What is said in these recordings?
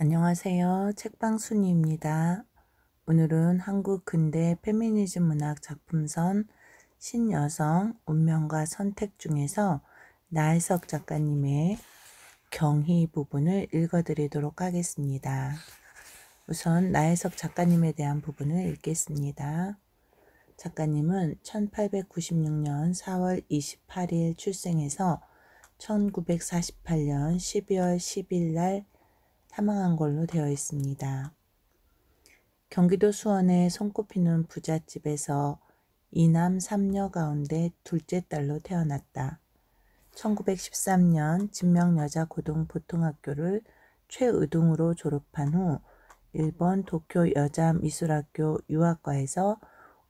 안녕하세요. 책방순이입니다. 오늘은 한국 근대 페미니즘 문학 작품선 신여성 운명과 선택 중에서 나혜석 작가님의 경희 부분을 읽어드리도록 하겠습니다. 우선 나혜석 작가님에 대한 부분을 읽겠습니다. 작가님은 1896년 4월 28일 출생해서 1948년 12월 10일 날 사망한 걸로 되어 있습니다. 경기도 수원의 손꼽히는 부잣집에서 이남 3녀 가운데 둘째 딸로 태어났다. 1913년 진명여자고등보통학교를 최의등으로 졸업한 후 일본 도쿄 여자미술학교 유학과에서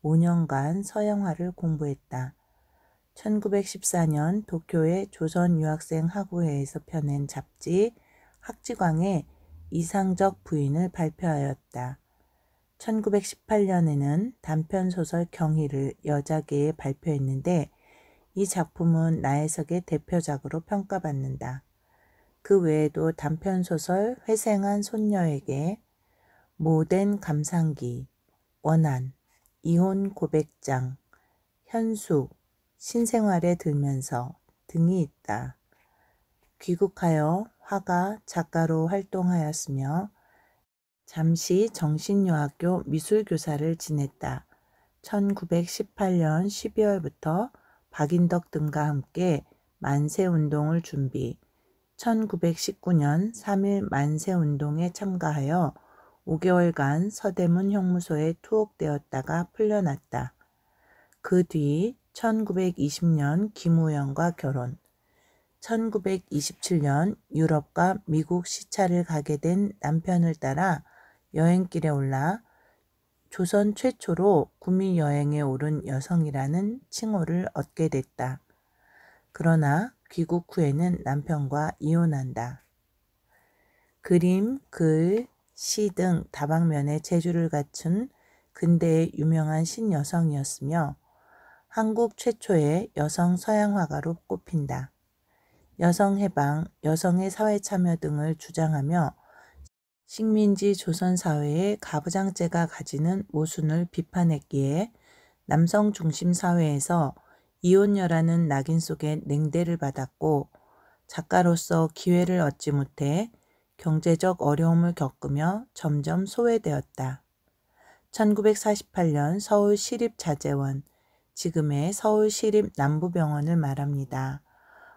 5년간 서양화를 공부했다. 1914년 도쿄의 조선유학생학우회에서 펴낸 잡지 학지광에 이상적 부인을 발표하였다. 1918년에는 단편소설 경희를 여자계에 발표했는데 이 작품은 나혜석의 대표작으로 평가받는다. 그 외에도 단편소설 회생한 손녀에게, 모된 감상기, 원한, 이혼 고백장, 현숙, 신생활에 들면서 등이 있다. 귀국하여 화가, 작가로 활동하였으며 잠시 정신여학교 미술교사를 지냈다. 1918년 12월부터 박인덕 등과 함께 만세운동을 준비, 1919년 3.1 만세운동에 참가하여 5개월간 서대문 형무소에 투옥되었다가 풀려났다. 그 뒤 1920년 김우영과 결혼, 1927년 유럽과 미국 시차를 가게 된 남편을 따라 여행길에 올라 조선 최초로 구미 여행에 오른 여성이라는 칭호를 얻게 됐다. 그러나 귀국 후에는 남편과 이혼한다. 그림, 글, 시 등 다방면의 재주를 갖춘 근대의 유명한 신여성이었으며 한국 최초의 여성 서양화가로 꼽힌다. 여성해방, 여성의 사회참여 등을 주장하며 식민지 조선사회의 가부장제가 가지는 모순을 비판했기에 남성 중심 사회에서 이혼녀라는 낙인 속에 냉대를 받았고 작가로서 기회를 얻지 못해 경제적 어려움을 겪으며 점점 소외되었다. 1948년 서울시립자재원, 지금의 서울시립남부병원을 말합니다.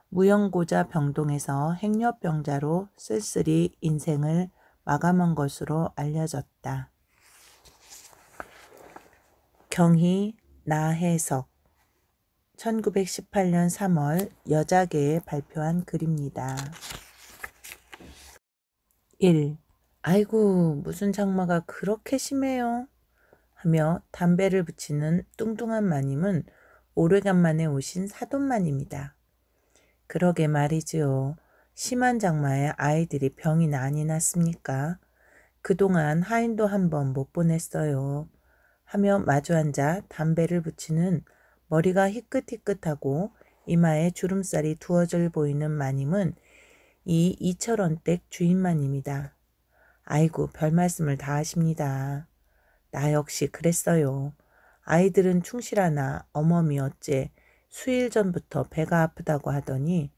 무영고자 병동에서 행여병자로 쓸쓸히 인생을 마감한 것으로 알려졌다. 경희 나혜석 1918년 3월 여자계에 발표한 글입니다. 1. 아이고 무슨 장마가 그렇게 심해요 하며 담배를 붙이는 뚱뚱한 마님은 오래간만에 오신 사돈마님이다. 그러게 말이지요. 심한 장마에 아이들이 병이 많이 났습니까? 그동안 하인도 한 번 못 보냈어요. 하며 마주 앉아 담배를 붙이는 머리가 희끗희끗하고 이마에 주름살이 두어져 보이는 마님은 이 이철원댁 주인마님이다. 아이고 별 말씀을 다 하십니다. 나 역시 그랬어요. 아이들은 충실하나 어머니 어째 수일 전부터 배가 아프다고 하더니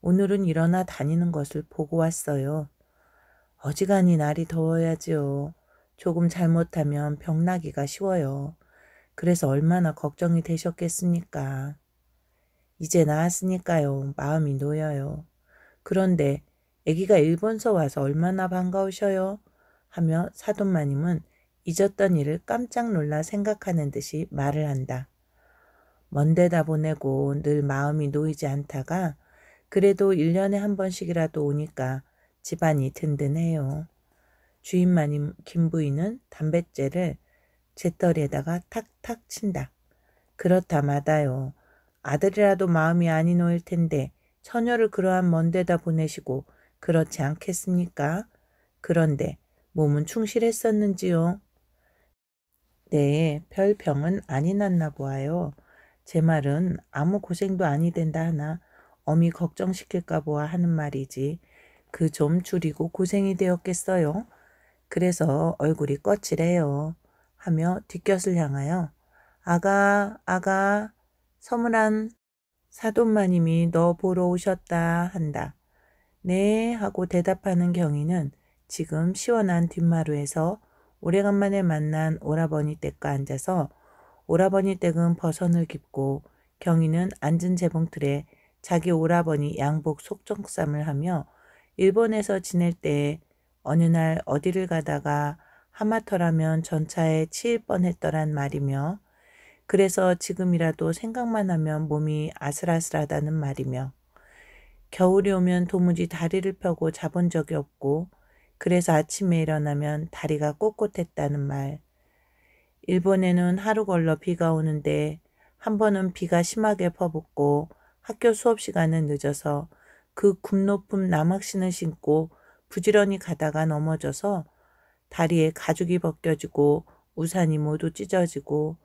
오늘은 일어나 다니는 것을 보고 왔어요. 어지간히 날이 더워야지요. 조금 잘못하면 병나기가 쉬워요. 그래서 얼마나 걱정이 되셨겠습니까? 이제 나았으니까요. 마음이 놓여요. 그런데 아기가 일본서 와서 얼마나 반가우셔요? 하며 사돈마님은 잊었던 일을 깜짝 놀라 생각하는 듯이 말을 한다. 먼데다 보내고 늘 마음이 놓이지 않다가 그래도 1년에 한 번씩이라도 오니까 집안이 든든해요. 주인마님 김부인은 담뱃재를 재떨이에다가 탁탁 친다. 그렇다 마다요. 아들이라도 마음이 아니 놓일 텐데 처녀를 그러한 먼 데다 보내시고 그렇지 않겠습니까? 그런데 몸은 충실했었는지요? 네, 별 병은 아니 났나 보아요. 제 말은 아무 고생도 아니 된다 하나 어미 걱정시킬까 보아 하는 말이지. 그 좀 줄이고 고생이 되었겠어요. 그래서 얼굴이 거칠해요. 하며 뒷곁을 향하여 아가, 아가, 서문한 사돈마님이 너 보러 오셨다 한다. 네 하고 대답하는 경희는 지금 시원한 뒷마루에서 오래간만에 만난 오라버니 댁과 앉아서 오라버니 댁은 버선을 깁고 경희는 앉은 재봉틀에 자기 오라버니 양복 속정쌈을 하며 일본에서 지낼 때 어느 날 어디를 가다가 하마터라면 전차에 치일 뻔했더란 말이며 그래서 지금이라도 생각만 하면 몸이 아슬아슬하다는 말이며 겨울이 오면 도무지 다리를 펴고 자본 적이 없고 그래서 아침에 일어나면 다리가 꼿꼿했다는 말. 일본에는 하루 걸러 비가 오는데 한 번은 비가 심하게 퍼붓고 학교 수업 시간은 늦어서 그 굽높은 남학신을 신고 부지런히 가다가 넘어져서 다리에 가죽이 벗겨지고 우산이 모두 찢어지고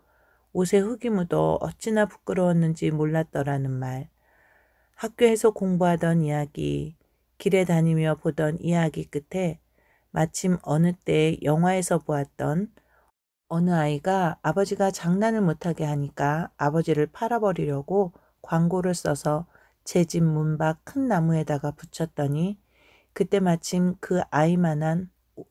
옷에 흙이 묻어 어찌나 부끄러웠는지 몰랐더라는 말. 학교에서 공부하던 이야기, 길에 다니며 보던 이야기 끝에 마침 어느 때 영화에서 보았던 어느 아이가 아버지가 장난을 못하게 하니까 아버지를 팔아버리려고 광고를 써서 제 집 문 밖 큰 나무에다가 붙였더니 그때 마침 그 아이만한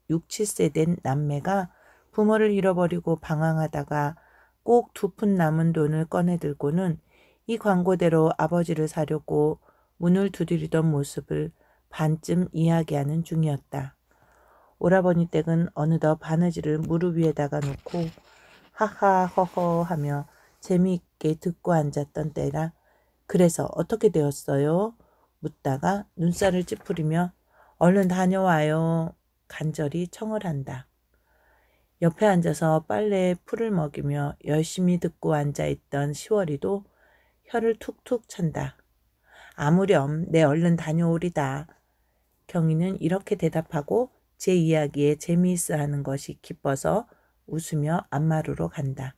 6, 7세 된 남매가 부모를 잃어버리고 방황하다가 꼭 2푼 남은 돈을 꺼내들고는 이 광고대로 아버지를 사려고 문을 두드리던 모습을 반쯤 이야기하는 중이었다. 오라버니 댁은 어느덧 바느질을 무릎 위에다가 놓고 하하 허허 하며 재미있게 듣고 앉았던 때라. 그래서 어떻게 되었어요? 묻다가 눈살을 찌푸리며 얼른 다녀와요. 간절히 청을 한다. 옆에 앉아서 빨래에 풀을 먹이며 열심히 듣고 앉아있던 시월이도 혀를 툭툭 찬다. 아무렴 내 얼른 다녀오리다. 경희는 이렇게 대답하고 제 이야기에 재미있어 하는 것이 기뻐서 웃으며 안마루로 간다.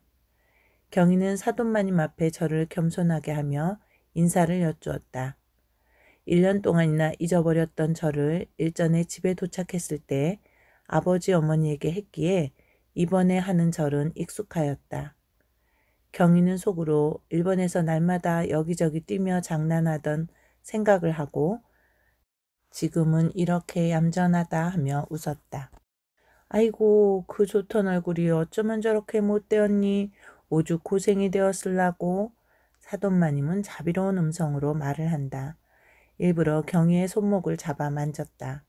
경희는 사돈마님 앞에 저를 겸손하게 하며 인사를 여쭈었다. 1년 동안이나 잊어버렸던 저를 일전에 집에 도착했을 때 아버지 어머니에게 했기에 이번에 하는 절은 익숙하였다. 경희는 속으로 일본에서 날마다 여기저기 뛰며 장난하던 생각을 하고 지금은 이렇게 얌전하다 하며 웃었다. 아이고 그 좋던 얼굴이 어쩌면 저렇게 못되었니. 오죽 고생이 되었을라고. 사돈마님은 자비로운 음성으로 말을 한다. 일부러 경희의 손목을 잡아 만졌다.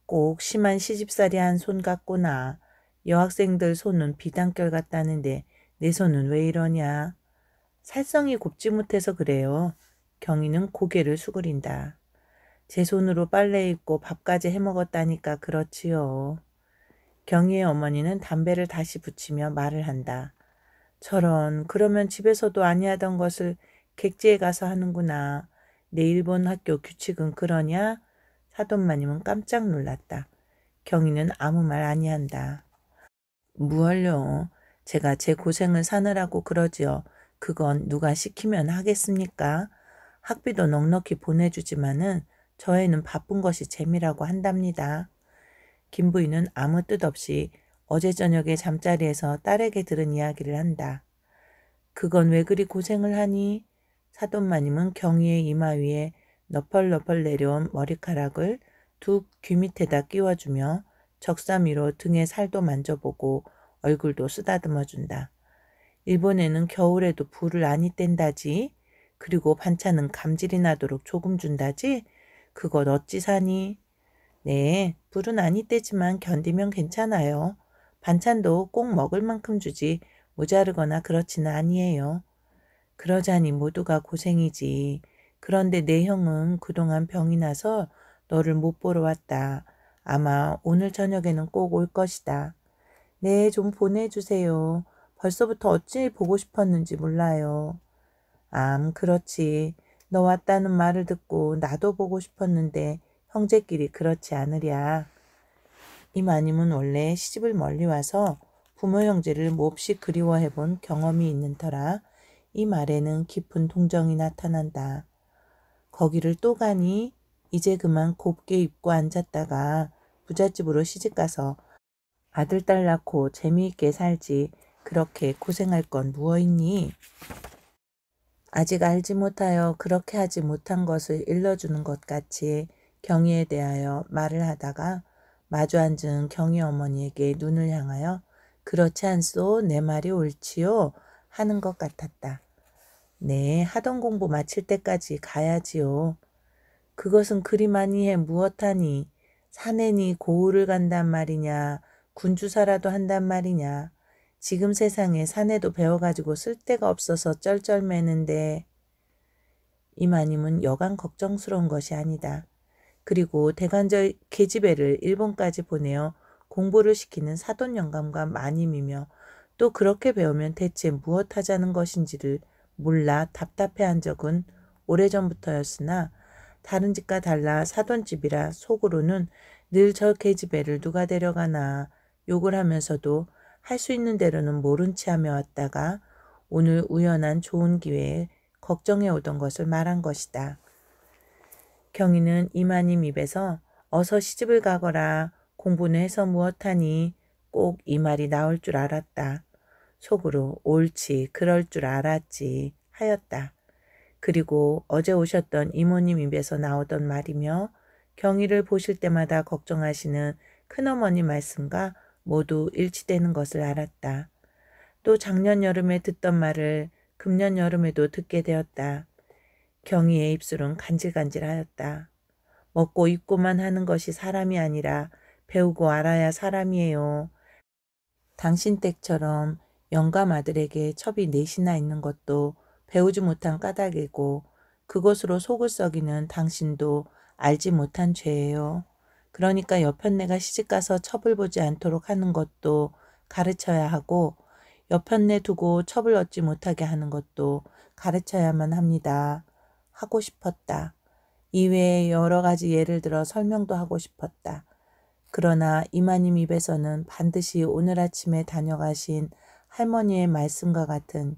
꼭 심한 시집살이한 손 같구나. 여학생들 손은 비단결 같다는데 내 손은 왜 이러냐. 살성이 곱지 못해서 그래요. 경희는 고개를 수그린다. 제 손으로 빨래 입고 밥까지 해먹었다니까 그렇지요. 경희의 어머니는 담배를 다시 붙이며 말을 한다. 저런 그러면 집에서도 아니하던 것을 객지에 가서 하는구나. 내 일본 학교 규칙은 그러냐? 사돈마님은 깜짝 놀랐다. 경희는 아무 말 아니한다. 무얼요? 제가 제 고생을 사느라고 그러지요. 그건 누가 시키면 하겠습니까? 학비도 넉넉히 보내주지만은 저에는 바쁜 것이 재미라고 한답니다. 김부인은 아무 뜻 없이 어제 저녁에 잠자리에서 딸에게 들은 이야기를 한다. 그건 왜 그리 고생을 하니? 사돈마님은 경희의 이마 위에 너펄너펄 내려온 머리카락을 두 귀 밑에다 끼워주며 적삼이로 등의 살도 만져보고 얼굴도 쓰다듬어준다. 일본에는 겨울에도 불을 안이 뗀다지. 그리고 반찬은 감질이 나도록 조금 준다지. 그것 어찌 사니? 네, 불은 안이 떼지만 견디면 괜찮아요. 반찬도 꼭 먹을 만큼 주지 모자르거나 그렇지는 아니에요. 그러자니 모두가 고생이지. 그런데 내 형은 그동안 병이 나서 너를 못 보러 왔다. 아마 오늘 저녁에는 꼭 올 것이다. 네, 좀 보내주세요. 벌써부터 어찌 보고 싶었는지 몰라요. 그렇지. 너 왔다는 말을 듣고 나도 보고 싶었는데 형제끼리 그렇지 않으랴. 이 마님은 원래 시집을 멀리 와서 부모 형제를 몹시 그리워해본 경험이 있는 터라 이 말에는 깊은 동정이 나타난다. 거기를 또 가니? 이제 그만 곱게 입고 앉았다가 부잣집으로 시집가서 아들 딸 낳고 재미있게 살지 그렇게 고생할 건 무어 있니? 아직 알지 못하여 그렇게 하지 못한 것을 일러주는 것 같이 경희에 대하여 말을 하다가 마주 앉은 경희 어머니에게 눈을 향하여 그렇지 않소? 내 말이 옳지요? 하는 것 같았다. 네, 하던 공부 마칠 때까지 가야지요. 그것은 그리 많이 해 무엇하니? 사내니 고을을 간단 말이냐? 군주사라도 한단 말이냐? 지금 세상에 사내도 배워가지고 쓸데가 없어서 쩔쩔매는데 이마님은 여간 걱정스러운 것이 아니다. 그리고 대간절 계집애를 일본까지 보내어 공부를 시키는 사돈 영감과 마님이며 또 그렇게 배우면 대체 무엇하자는 것인지를 몰라 답답해한 적은 오래전부터였으나 다른 집과 달라 사돈집이라 속으로는 늘 저 계집애를 누가 데려가나 욕을 하면서도 할 수 있는 대로는 모른 체 하며 왔다가 오늘 우연한 좋은 기회에 걱정해 오던 것을 말한 것이다. 경희는 이마님 입에서 어서 시집을 가거라 공부는 해서 무엇하니 꼭 이 말이 나올 줄 알았다. 속으로 옳지 그럴 줄 알았지 하였다. 그리고 어제 오셨던 이모님 입에서 나오던 말이며 경희를 보실 때마다 걱정하시는 큰어머니 말씀과 모두 일치되는 것을 알았다. 또 작년 여름에 듣던 말을 금년 여름에도 듣게 되었다. 경희의 입술은 간질간질하였다. 먹고 입고만 하는 것이 사람이 아니라 배우고 알아야 사람이에요. 당신 댁처럼 영감 아들에게 첩이 넷이나 있는 것도 배우지 못한 까닭이고 그것으로 속을 썩이는 당신도 알지 못한 죄예요. 그러니까 여편네가 시집가서 첩을 보지 않도록 하는 것도 가르쳐야 하고 여편네 두고 첩을 얻지 못하게 하는 것도 가르쳐야만 합니다. 하고 싶었다. 이외에 여러 가지 예를 들어 설명도 하고 싶었다. 그러나 이마님 입에서는 반드시 오늘 아침에 다녀가신 할머니의 말씀과 같은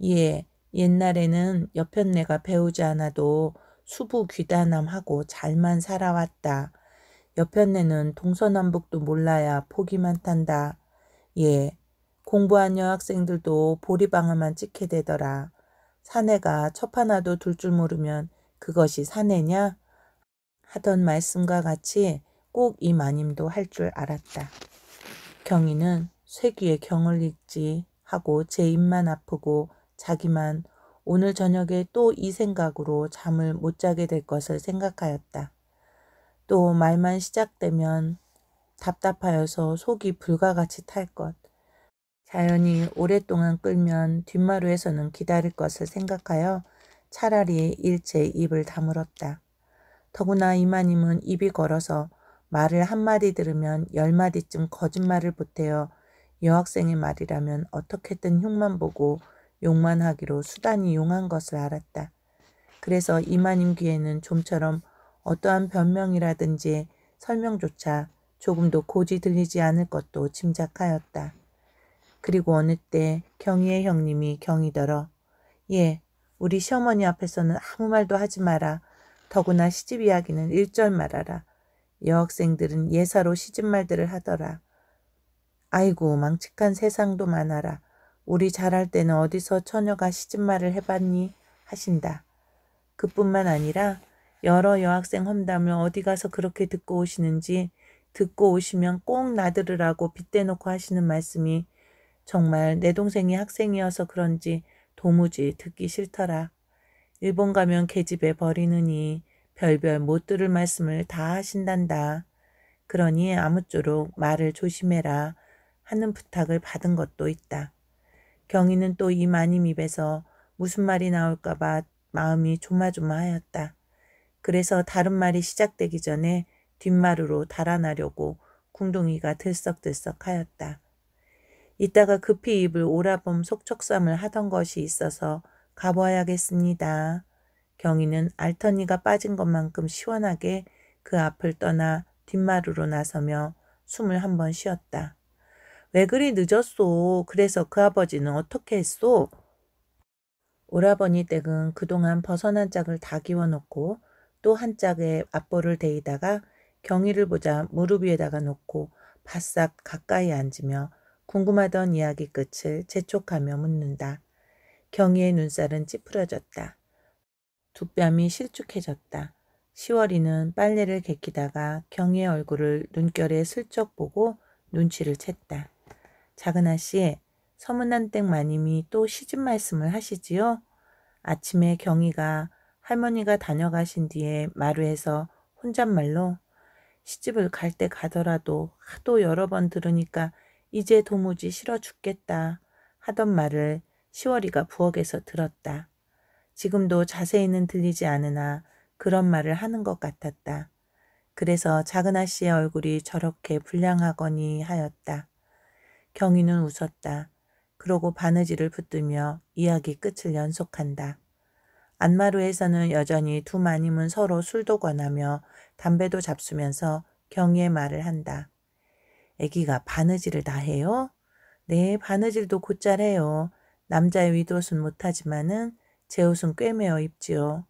예, 옛날에는 여편네가 배우지 않아도 수부 귀단함하고 잘만 살아왔다. 여편네는 동서남북도 몰라야 복이 많단다. 예, 공부한 여학생들도 보리방아만 찍게 되더라. 사내가 첩 하나도 둘 줄 모르면 그것이 사내냐? 하던 말씀과 같이 꼭 이 마님도 할 줄 알았다. 경희는 쇠귀에 경을 읽지 하고 제 입만 아프고 자기만 오늘 저녁에 또 이 생각으로 잠을 못 자게 될 것을 생각하였다. 또 말만 시작되면 답답하여서 속이 불가같이 탈 것. 자연히 오랫동안 끌면 뒷마루에서는 기다릴 것을 생각하여 차라리 일체 입을 다물었다. 더구나 이마님은 입이 걸어서 말을 한마디 들으면 10마디쯤 거짓말을 보태어 여학생의 말이라면 어떻게든 흉만 보고 욕만 하기로 수단이 용한 것을 알았다. 그래서 이마님 귀에는 좀처럼 어떠한 변명이라든지 설명조차 조금도 고지 들리지 않을 것도 짐작하였다. 그리고 어느 때 경희의 형님이 경희더러 예, 우리 시어머니 앞에서는 아무 말도 하지 마라. 더구나 시집 이야기는 일절 말하라. 여학생들은 예사로 시집 말들을 하더라. 아이고 망측한 세상도 많아라. 우리 잘할 때는 어디서 처녀가 시집말을 해봤니? 하신다. 그뿐만 아니라 여러 여학생 험담을 어디 가서 그렇게 듣고 오시는지 듣고 오시면 꼭 나들으라고 빗대놓고 하시는 말씀이 정말 내 동생이 학생이어서 그런지 도무지 듣기 싫더라. 일본 가면 계집애 버리느니 별별 못 들을 말씀을 다 하신단다. 그러니 아무쪼록 말을 조심해라 하는 부탁을 받은 것도 있다. 경희는 또 이 마님 입에서 무슨 말이 나올까봐 마음이 조마조마하였다. 그래서 다른 말이 시작되기 전에 뒷마루로 달아나려고 궁둥이가 들썩들썩하였다. 이따가 급히 입을 오라범 속촉삼을 하던 것이 있어서 가봐야겠습니다. 경희는 알터니가 빠진 것만큼 시원하게 그 앞을 떠나 뒷마루로 나서며 숨을 한번 쉬었다. 왜 그리 늦었소? 그래서 그 아버지는 어떻게 했소? 오라버니 댁은 그동안 벗어난 짝을 다 기워놓고 또 한 짝의 앞볼을 대이다가 경희를 보자 무릎 위에다가 놓고 바싹 가까이 앉으며 궁금하던 이야기 끝을 재촉하며 묻는다. 경희의 눈살은 찌푸려졌다. 두 뺨이 실쭉해졌다. 시월이는 빨래를 개키다가 경희의 얼굴을 눈결에 슬쩍 보고 눈치를 챘다. 작은 아씨, 서문한 댁 마님이 또 시집 말씀을 하시지요? 아침에 경희가 할머니가 다녀가신 뒤에 마루에서 혼잣말로 시집을 갈 때 가더라도 하도 여러 번 들으니까 이제 도무지 싫어 죽겠다 하던 말을 시월이가 부엌에서 들었다. 지금도 자세히는 들리지 않으나 그런 말을 하는 것 같았다. 그래서 작은 아씨의 얼굴이 저렇게 불량하거니 하였다. 경희는 웃었다. 그러고 바느질을 붙들며 이야기 끝을 연속한다. 안마루에서는 여전히 두 마님은 서로 술도 권하며 담배도 잡수면서 경희의 말을 한다. 애기가 바느질을 다 해요? 네, 바느질도 곧잘 해요. 남자의 윗옷은 못하지만은 제 옷은 꿰매어 입지요.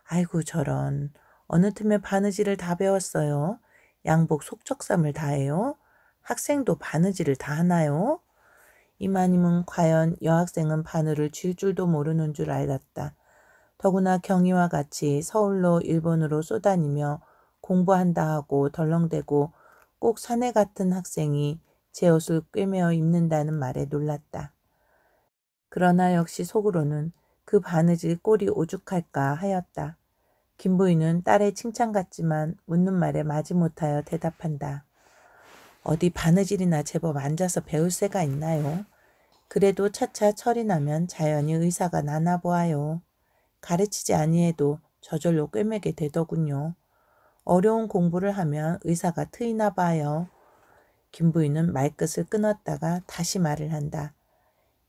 아이고 저런. 어느 틈에 바느질을 다 배웠어요. 양복 속적삼을 다 해요. 학생도 바느질을 다 하나요? 이마님은 과연 여학생은 바늘을 쥘 줄도 모르는 줄 알았다. 더구나 경희와 같이 서울로 일본으로 쏘다니며 공부한다 하고 덜렁대고 꼭 사내 같은 학생이 제 옷을 꿰매어 입는다는 말에 놀랐다. 그러나 역시 속으로는 그 바느질 꼴이 오죽할까 하였다. 김부인은 딸의 칭찬 같지만 묻는 말에 마지못하여 대답한다. 어디 바느질이나 제법 앉아서 배울 새가 있나요? 그래도 차차 철이 나면 자연히 의사가 나나 보아요. 가르치지 아니해도 저절로 꿰매게 되더군요. 어려운 공부를 하면 의사가 트이나 봐요. 김부인은 말끝을 끊었다가 다시 말을 한다.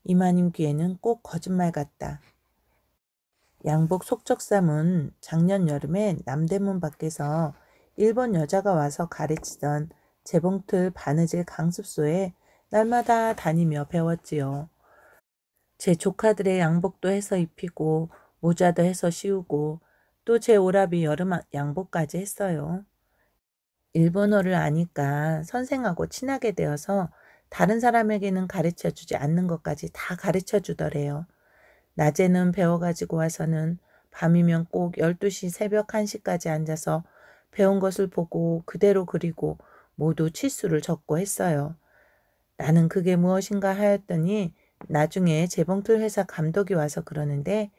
이마님 귀에는 꼭 거짓말 같다. 양복 속적삼은 작년 여름에 남대문 밖에서 일본 여자가 와서 가르치던 재봉틀 바느질 강습소에 날마다 다니며 배웠지요. 제 조카들의 양복도 해서 입히고 모자도 해서 씌우고 또 제 오라비 여름 양복까지 했어요. 일본어를 아니까 선생하고 친하게 되어서 다른 사람에게는 가르쳐주지 않는 것까지 다 가르쳐주더래요. 낮에는 배워가지고 와서는 밤이면 꼭 12시 새벽 1시까지 앉아서 배운 것을 보고 그대로 그리고 모두 치수를 적고 했어요. 나는 그게 무엇인가 하였더니 나중에 재봉틀 회사 감독이 와서 그러는데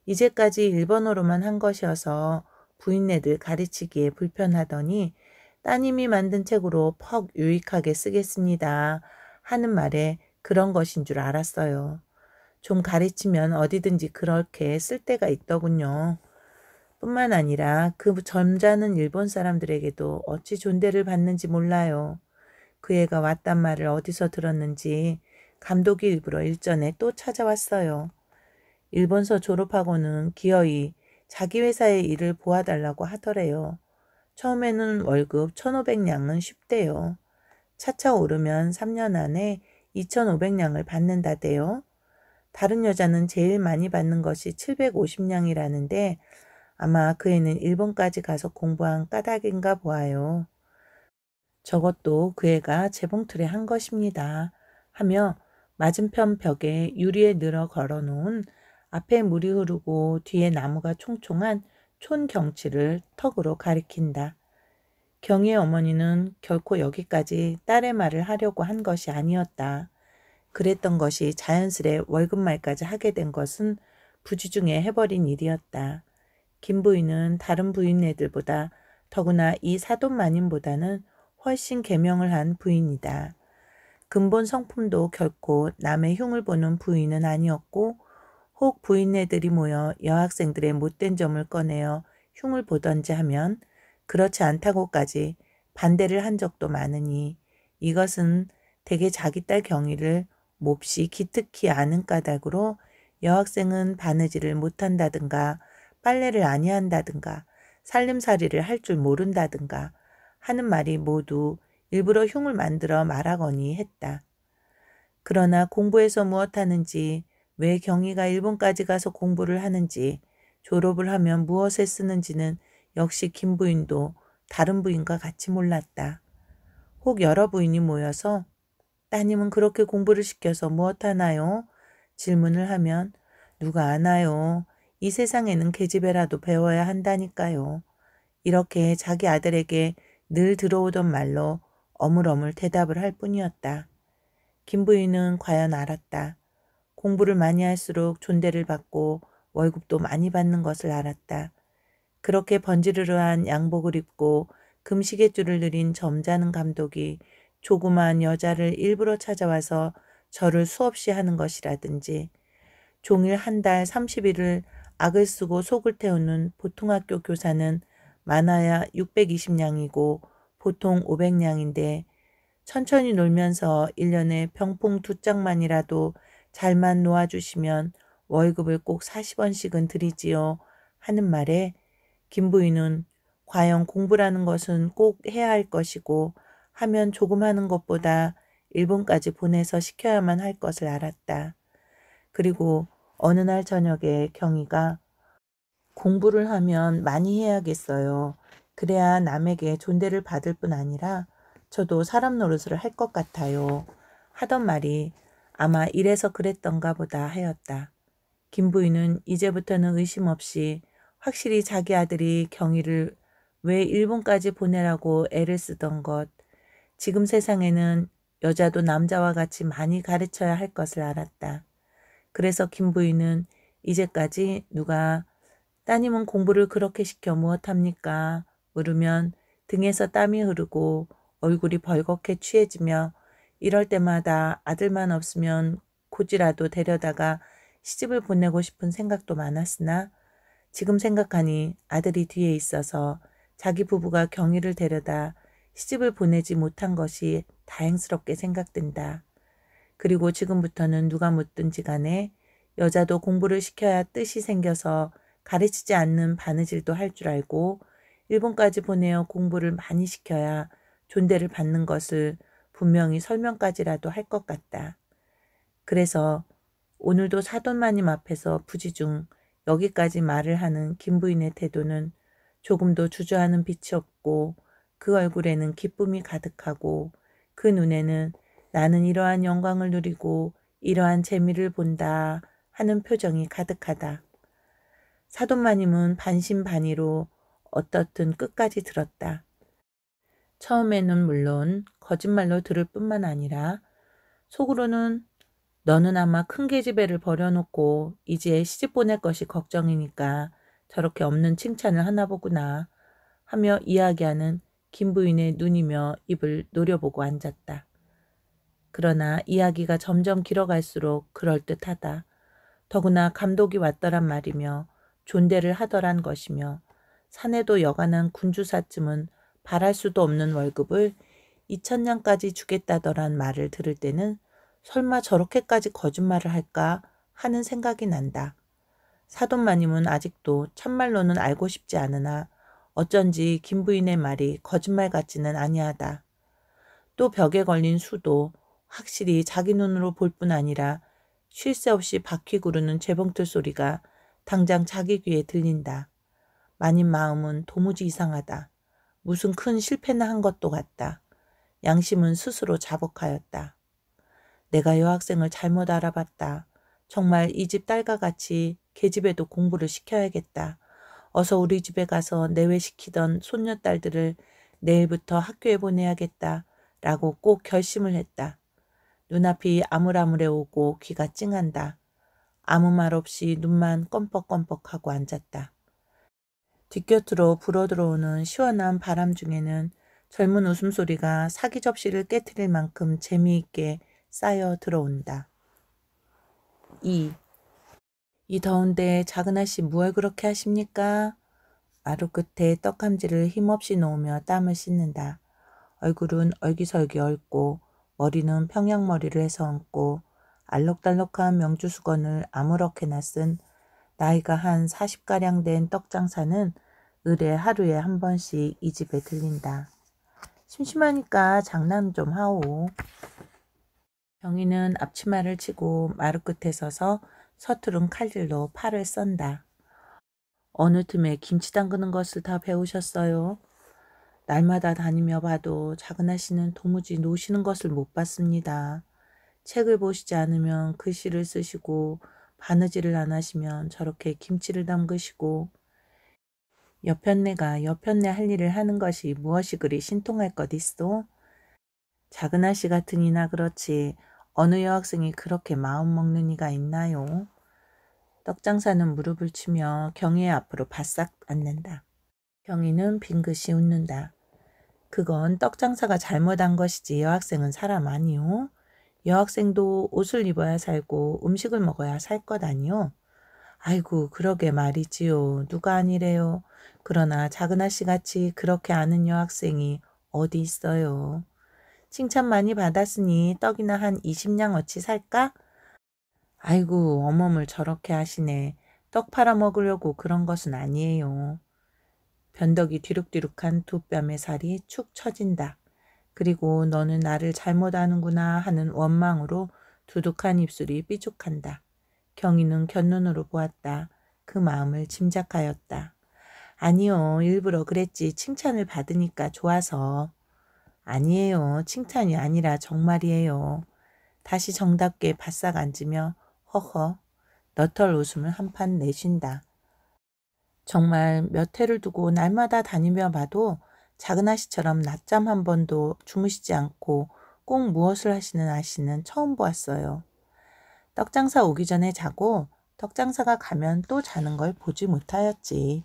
이제까지 일본어로만 한 것이어서 부인네들 가르치기에 불편하더니 따님이 만든 책으로 퍽 유익하게 쓰겠습니다 하는 말에 그런 것인 줄 알았어요. 좀 가르치면 어디든지 그렇게 쓸 데가 있더군요. 뿐만 아니라 그 점잖은 일본 사람들에게도 어찌 존대를 받는지 몰라요. 그 애가 왔단 말을 어디서 들었는지 감독이 일부러 일전에 또 찾아왔어요. 일본서 졸업하고는 기어이 자기 회사의 일을 보아달라고 하더래요. 처음에는 월급 1,500냥은 쉽대요. 차차 오르면 3년 안에 2,500냥을 받는다대요. 다른 여자는 제일 많이 받는 것이 750냥이라는데 아마 그 애는 일본까지 가서 공부한 까닭인가 보아요. 저것도 그 애가 재봉틀에 한 것입니다. 하며 맞은편 벽에 유리에 늘어 걸어놓은 앞에 물이 흐르고 뒤에 나무가 총총한 촌경치를 턱으로 가리킨다. 경희의 어머니는 결코 여기까지 딸의 말을 하려고 한 것이 아니었다. 그랬던 것이 자연스레 월급말까지 하게 된 것은 부지 중에 해버린 일이었다. 김 부인은 다른 부인네들보다 더구나 이 사돈 마님보다는 훨씬 계명을 한 부인이다. 근본 성품도 결코 남의 흉을 보는 부인은 아니었고 혹 부인네들이 모여 여학생들의 못된 점을 꺼내어 흉을 보던지 하면 그렇지 않다고까지 반대를 한 적도 많으니 이것은 대개 자기 딸 경희를 몹시 기특히 아는 까닭으로 여학생은 바느질을 못한다든가 빨래를 아니한다든가 살림살이를 할 줄 모른다든가 하는 말이 모두 일부러 흉을 만들어 말하거니 했다. 그러나 공부해서 무엇하는지 왜 경희가 일본까지 가서 공부를 하는지 졸업을 하면 무엇에 쓰는지는 역시 김 부인도 다른 부인과 같이 몰랐다. 혹 여러 부인이 모여서 따님은 그렇게 공부를 시켜서 무엇하나요? 질문을 하면 누가 아나요? 이 세상에는 계집애라도 배워야 한다니까요. 이렇게 자기 아들에게 늘 들어오던 말로 어물어물 대답을 할 뿐이었다. 김 부인은 과연 알았다. 공부를 많이 할수록 존대를 받고 월급도 많이 받는 것을 알았다. 그렇게 번지르르한 양복을 입고 금시계줄을 느린 점잖은 감독이 조그마한 여자를 일부러 찾아와서 절을 수없이 하는 것이라든지 종일 한 달 30일을 악을 쓰고 속을 태우는 보통학교 교사는 많아야 620냥이고 보통 500냥인데 천천히 놀면서 1년에 병풍 2짝만이라도 잘만 놓아주시면 월급을 꼭 40원씩은 드리지요 하는 말에 김 부인은 과연 공부라는 것은 꼭 해야 할 것이고 하면 조금 하는 것보다 일본까지 보내서 시켜야만 할 것을 알았다. 그리고 어느 날 저녁에 경희가 공부를 하면 많이 해야겠어요. 그래야 남에게 존대를 받을 뿐 아니라 저도 사람 노릇을 할 것 같아요. 하던 말이 아마 이래서 그랬던가 보다 하였다. 김 부인은 이제부터는 의심 없이 확실히 자기 아들이 경희를 왜 일본까지 보내라고 애를 쓰던 것, 지금 세상에는 여자도 남자와 같이 많이 가르쳐야 할 것을 알았다. 그래서 김 부인은 이제까지 누가 따님은 공부를 그렇게 시켜 무엇합니까? 물으면 등에서 땀이 흐르고 얼굴이 벌겋게 취해지며 이럴 때마다 아들만 없으면 고지라도 데려다가 시집을 보내고 싶은 생각도 많았으나 지금 생각하니 아들이 뒤에 있어서 자기 부부가 경희를 데려다 시집을 보내지 못한 것이 다행스럽게 생각된다. 그리고 지금부터는 누가 묻든지 간에 여자도 공부를 시켜야 뜻이 생겨서 가르치지 않는 바느질도 할 줄 알고 일본까지 보내어 공부를 많이 시켜야 존대를 받는 것을 분명히 설명까지라도 할 것 같다. 그래서 오늘도 사돈마님 앞에서 부지중 여기까지 말을 하는 김 부인의 태도는 조금도 주저하는 빛이 없고 그 얼굴에는 기쁨이 가득하고 그 눈에는 나는 이러한 영광을 누리고 이러한 재미를 본다 하는 표정이 가득하다. 사돈마님은 반신반의로 어떻든 끝까지 들었다. 처음에는 물론 거짓말로 들을 뿐만 아니라 속으로는 너는 아마 큰 계집애를 버려놓고 이제 시집 보낼 것이 걱정이니까 저렇게 없는 칭찬을 하나 보구나 하며 이야기하는 김 부인의 눈이며 입을 노려보고 앉았다. 그러나 이야기가 점점 길어갈수록 그럴듯하다. 더구나 감독이 왔더란 말이며 존대를 하더란 것이며 사내도 여간한 군주사쯤은 바랄 수도 없는 월급을 2,000냥까지 주겠다더란 말을 들을 때는 설마 저렇게까지 거짓말을 할까 하는 생각이 난다. 사돈마님은 아직도 참말로는 알고 싶지 않으나 어쩐지 김 부인의 말이 거짓말 같지는 아니하다. 또 벽에 걸린 수도 확실히 자기 눈으로 볼 뿐 아니라 쉴 새 없이 바퀴 구르는 재봉틀 소리가 당장 자기 귀에 들린다. 마님 마음은 도무지 이상하다. 무슨 큰 실패나 한 것도 같다. 양심은 스스로 자복하였다. 내가 여학생을 잘못 알아봤다. 정말 이 집 딸과 같이 계집애도 공부를 시켜야겠다. 어서 우리 집에 가서 내외시키던 손녀딸들을 내일부터 학교에 보내야겠다. 라고 꼭 결심을 했다. 눈앞이 아물아물해 오고 귀가 찡한다. 아무 말 없이 눈만 껌뻑껌뻑하고 앉았다. 뒷곁으로 불어들어오는 시원한 바람 중에는 젊은 웃음소리가 사기 접시를 깨트릴 만큼 재미있게 쌓여 들어온다. 이 더운데 작은 아씨 무얼 그렇게 하십니까? 마루 끝에 떡함지를 힘없이 놓으며 땀을 씻는다. 얼굴은 얼기설기 얽고 머리는 평양머리를 해서 얹고 알록달록한 명주수건을 아무렇게나 쓴 나이가 한 40가량 된 떡장사는 의례 하루에 한 번씩 이 집에 들린다. 심심하니까 장난 좀 하오. 경희는 앞치마를 치고 마루 끝에 서서 서투른 칼질로 팔을 썬다. 어느 틈에 김치 담그는 것을 다 배우셨어요? 날마다 다니며 봐도 작은 아씨는 도무지 노시는 것을 못 봤습니다. 책을 보시지 않으면 글씨를 쓰시고 바느질을 안 하시면 저렇게 김치를 담그시고 여편네가 여편네 할 일을 하는 것이 무엇이 그리 신통할 것 있소? 작은 아씨 같은 이나 그렇지 어느 여학생이 그렇게 마음 먹는 이가 있나요? 떡장사는 무릎을 치며 경희의 앞으로 바싹 앉는다. 경희는 빙긋이 웃는다. 그건 떡장사가 잘못한 것이지 여학생은 사람 아니오? 여학생도 옷을 입어야 살고 음식을 먹어야 살 것 아니오? 아이고 그러게 말이지요. 누가 아니래요. 그러나 작은 아씨같이 그렇게 아는 여학생이 어디 있어요. 칭찬 많이 받았으니 떡이나 한 20냥 어치 살까? 아이고 어멈을 저렇게 하시네. 떡 팔아 먹으려고 그런 것은 아니에요. 변덕이 뒤룩뒤룩한 두 뺨의 살이 축 처진다. 그리고 너는 나를 잘못 아는구나 하는 원망으로 두둑한 입술이 삐죽한다. 경희는 곁눈으로 보았다. 그 마음을 짐작하였다. 아니요, 일부러 그랬지. 칭찬을 받으니까 좋아서. 아니에요. 칭찬이 아니라 정말이에요. 다시 정답게 바싹 앉으며 허허 너털 웃음을 한판 내쉰다. 정말 몇 해를 두고 날마다 다니며 봐도 작은 아씨처럼 낮잠 한 번도 주무시지 않고 꼭 무엇을 하시는 아씨는 처음 보았어요. 떡장사 오기 전에 자고 떡장사가 가면 또 자는 걸 보지 못하였지.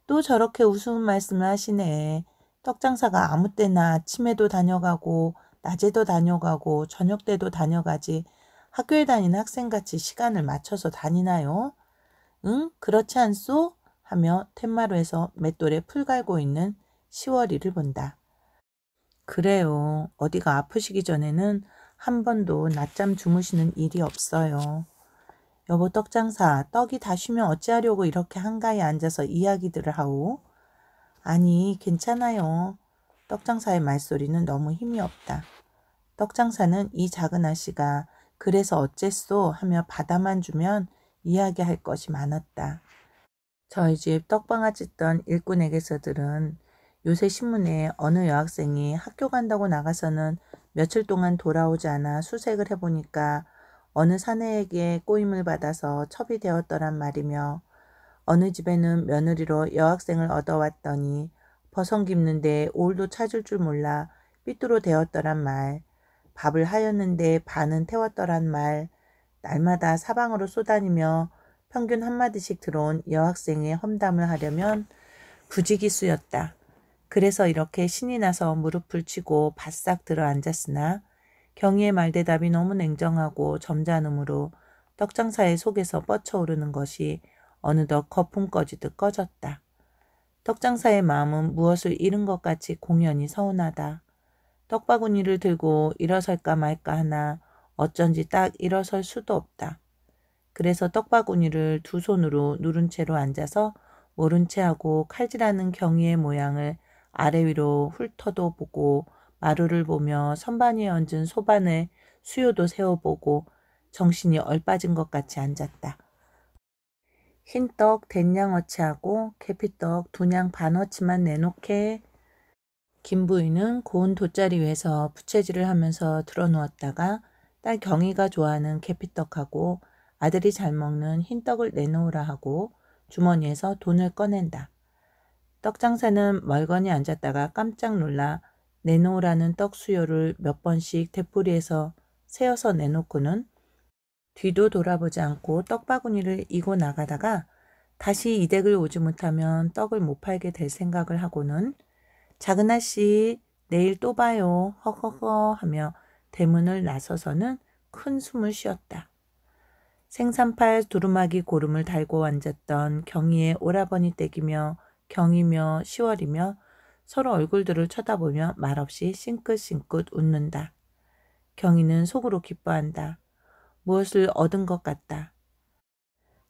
또 저렇게 우스운 말씀을 하시네. 떡장사가 아무 때나 아침에도 다녀가고 낮에도 다녀가고 저녁 때도 다녀가지 학교에 다니는 학생같이 시간을 맞춰서 다니나요? 응? 그렇지 않소? 하며 텐마루에서 맷돌에 풀 갈고 있는 시월이를 본다. 그래요. 어디가 아프시기 전에는 한 번도 낮잠 주무시는 일이 없어요. 여보 떡장사, 떡이 다 쉬면 어찌하려고 이렇게 한가히 앉아서 이야기들을 하오? 아니, 괜찮아요. 떡장사의 말소리는 너무 힘이 없다. 떡장사는 이 작은 아씨가 그래서 어째소 하며 받아만 주면 이야기할 것이 많았다. 저희 집 떡방아 찢던 일꾼에게서들은 요새 신문에 어느 여학생이 학교 간다고 나가서는 며칠 동안 돌아오지 않아 수색을 해보니까 어느 사내에게 꼬임을 받아서 첩이 되었더란 말이며 어느 집에는 며느리로 여학생을 얻어왔더니 버선 깁는데 올도 찾을 줄 몰라 삐뚤어 되었더란 말, 밥을 하였는데 반은 태웠더란 말, 날마다 사방으로 쏘다니며 평균 한마디씩 들어온 여학생의 험담을 하려면 부지기수였다. 그래서 이렇게 신이 나서 무릎을 치고 바싹 들어 앉았으나 경희의 말대답이 너무 냉정하고 점잖으므로 떡장사의 속에서 뻗쳐오르는 것이 어느덧 거품 꺼지듯 꺼졌다. 떡장사의 마음은 무엇을 잃은 것 같이 공연히 서운하다. 떡바구니를 들고 일어설까 말까 하나 어쩐지 딱 일어설 수도 없다. 그래서 떡바구니를 두 손으로 누른 채로 앉아서 모른 채 하고 칼질하는 경희의 모양을 아래 위로 훑어도 보고 마루를 보며 선반 위에 얹은 소반을 수요도 세워보고 정신이 얼빠진 것 같이 앉았다. 흰떡 된냥어치 하고 계피떡 2냥 반어치만 내놓게. 김 부인은 고운 돗자리 위에서 부채질을 하면서 들어누웠다가 딸 경희가 좋아하는 계피떡하고 아들이 잘 먹는 흰떡을 내놓으라 하고 주머니에서 돈을 꺼낸다. 떡장사는 멀거니 앉았다가 깜짝 놀라 내놓으라는 떡 수요를 몇 번씩 대포리에서 세어서 내놓고는 뒤도 돌아보지 않고 떡바구니를 이고 나가다가 다시 이 댁을 오지 못하면 떡을 못 팔게 될 생각을 하고는 작은 아씨 내일 또 봐요 허허허 하며 대문을 나서서는 큰 숨을 쉬었다. 생산팔 두루마기 고름을 달고 앉았던 경희의 오라버니 댁이며 경이며 시월이며 서로 얼굴들을 쳐다보며 말없이 싱긋싱긋 웃는다. 경희는 속으로 기뻐한다. 무엇을 얻은 것 같다.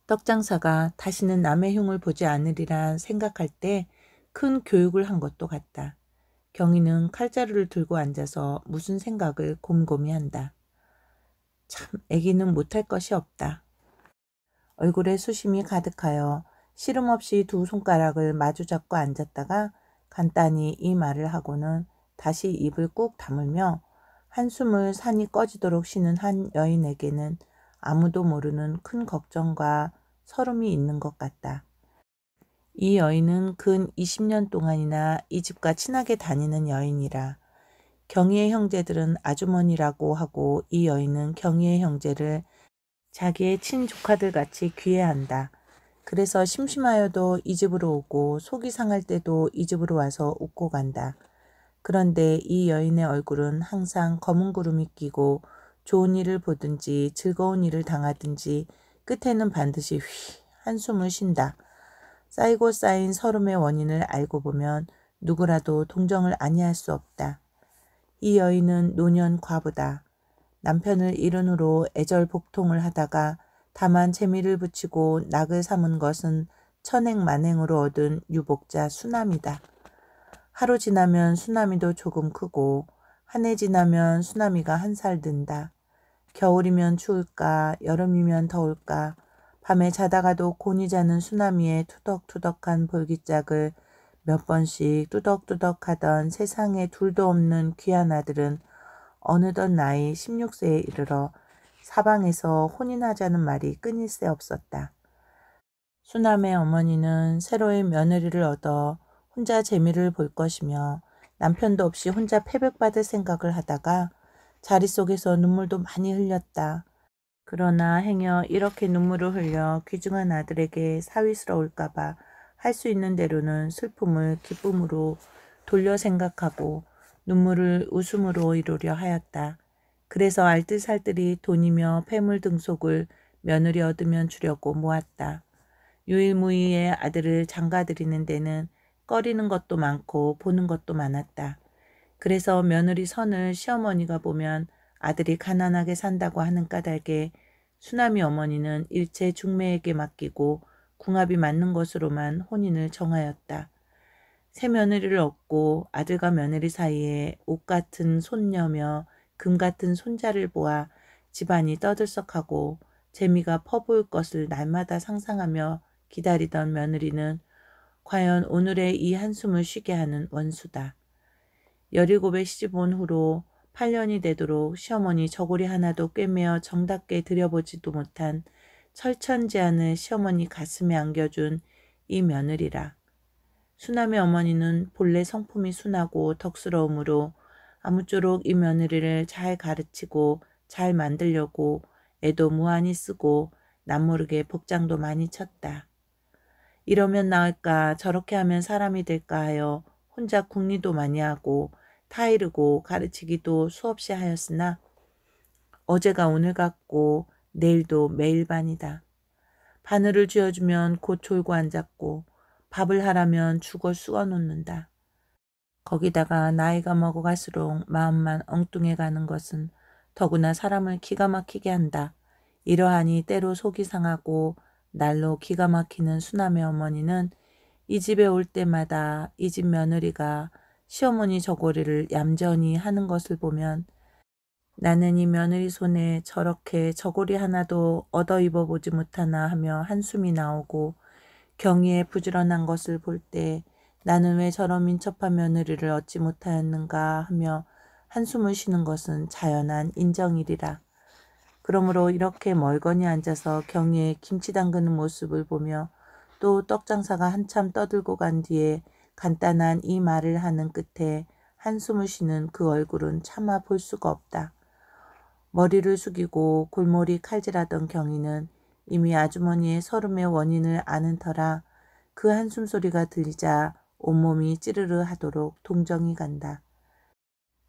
떡장사가 다시는 남의 흉을 보지 않으리라 생각할 때 큰 교육을 한 것도 같다. 경희는 칼자루를 들고 앉아서 무슨 생각을 곰곰이 한다. 참 애기는 못할 것이 없다. 얼굴에 수심이 가득하여 시름 없이 두 손가락을 마주 잡고 앉았다가 간단히 이 말을 하고는 다시 입을 꾹 다물며 한숨을 산이 꺼지도록 쉬는 한 여인에게는 아무도 모르는 큰 걱정과 서름이 있는 것 같다. 이 여인은 근 20년 동안이나 이 집과 친하게 다니는 여인이라. 경희의 형제들은 아주머니라고 하고 이 여인은 경희의 형제를 자기의 친조카들 같이 귀해한다. 그래서 심심하여도 이 집으로 오고 속이 상할 때도 이 집으로 와서 웃고 간다. 그런데 이 여인의 얼굴은 항상 검은 구름이 끼고 좋은 일을 보든지 즐거운 일을 당하든지 끝에는 반드시 휘 한숨을 쉰다. 쌓이고 쌓인 서름의 원인을 알고 보면 누구라도 동정을 아니할 수 없다. 이 여인은 노년 과부다. 남편을 잃은 후로 애절복통을 하다가 다만 재미를 붙이고 낙을 삼은 것은 천행만행으로 얻은 유복자 수남이다. 하루 지나면 수남이도 조금 크고 한 해 지나면 수남이가 1살 든다. 겨울이면 추울까 여름이면 더울까 밤에 자다가도 곤히 자는 수남이의 투덕투덕한 볼기짝을 몇 번씩 뚜덕뚜덕 하던 세상에 둘도 없는 귀한 아들은 어느덧 나이 16세에 이르러 사방에서 혼인하자는 말이 끊일 새 없었다. 수남의 어머니는 새로이 며느리를 얻어 혼자 재미를 볼 것이며 남편도 없이 혼자 패백받을 생각을 하다가 자리 속에서 눈물도 많이 흘렸다. 그러나 행여 이렇게 눈물을 흘려 귀중한 아들에게 사위스러울까봐 할 수 있는 대로는 슬픔을 기쁨으로 돌려 생각하고 눈물을 웃음으로 이루려 하였다. 그래서 알뜰살뜰히 돈이며 폐물 등속을 며느리 얻으면 주려고 모았다. 유일무이의 아들을 장가들이는 데는 꺼리는 것도 많고 보는 것도 많았다. 그래서 며느리 선을 시어머니가 보면 아들이 가난하게 산다고 하는 까닭에 수남이 어머니는 일체 중매에게 맡기고 궁합이 맞는 것으로만 혼인을 정하였다. 새 며느리를 얻고 아들과 며느리 사이에 옷 같은 손녀며 금 같은 손자를 보아 집안이 떠들썩하고 재미가 퍼부을 것을 날마다 상상하며 기다리던 며느리는 과연 오늘의 이 한숨을 쉬게 하는 원수다. 17에 시집 온 후로 8년이 되도록 시어머니 저고리 하나도 꿰매어 정답게 들여보지도 못한 철천제안을 시어머니 가슴에 안겨준 이 며느리라. 수남의 어머니는 본래 성품이 순하고 덕스러우므로 아무쪼록 이 며느리를 잘 가르치고 잘 만들려고 애도 무한히 쓰고 남모르게 복장도 많이 쳤다. 이러면 나을까 저렇게 하면 사람이 될까 하여 혼자 궁리도 많이 하고 타이르고 가르치기도 수없이 하였으나 어제가 오늘 같고 내일도 매일 반이다. 바늘을 쥐어주면 곧 졸고 앉았고 밥을 하라면 죽어 쑤어 놓는다. 거기다가 나이가 먹어갈수록 마음만 엉뚱해 가는 것은 더구나 사람을 기가 막히게 한다. 이러하니 때로 속이 상하고 날로 기가 막히는 수남의 어머니는 이 집에 올 때마다 이 집 며느리가 시어머니 저고리를 얌전히 하는 것을 보면 나는 이 며느리 손에 저렇게 저고리 하나도 얻어 입어보지 못하나 하며 한숨이 나오고 경희의 부지런한 것을 볼 때 나는 왜 저런 민첩한 며느리를 얻지 못하였는가 하며 한숨을 쉬는 것은 자연한 인정이리라. 그러므로 이렇게 멀거니 앉아서 경희의 김치 담그는 모습을 보며 또 떡장사가 한참 떠들고 간 뒤에 간단한 이 말을 하는 끝에 한숨을 쉬는 그 얼굴은 차마 볼 수가 없다. 머리를 숙이고 골머리 칼질하던 경희는 이미 아주머니의 서름의 원인을 아는 터라 그 한숨 소리가 들리자 온몸이 찌르르 하도록 동정이 간다.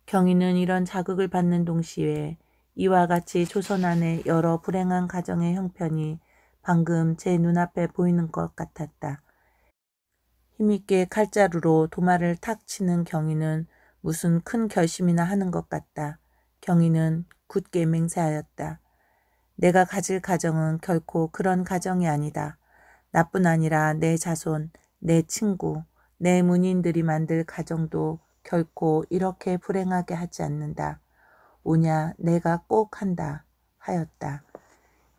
경희는 이런 자극을 받는 동시에 이와 같이 조선 안의 여러 불행한 가정의 형편이 방금 제 눈앞에 보이는 것 같았다. 힘있게 칼자루로 도마를 탁 치는 경희는 무슨 큰 결심이나 하는 것 같다. 경희는 굳게 맹세하였다. 내가 가질 가정은 결코 그런 가정이 아니다. 나뿐 아니라 내 자손, 내 친구, 내 문인들이 만들 가정도 결코 이렇게 불행하게 하지 않는다. 오냐 내가 꼭 한다 하였다.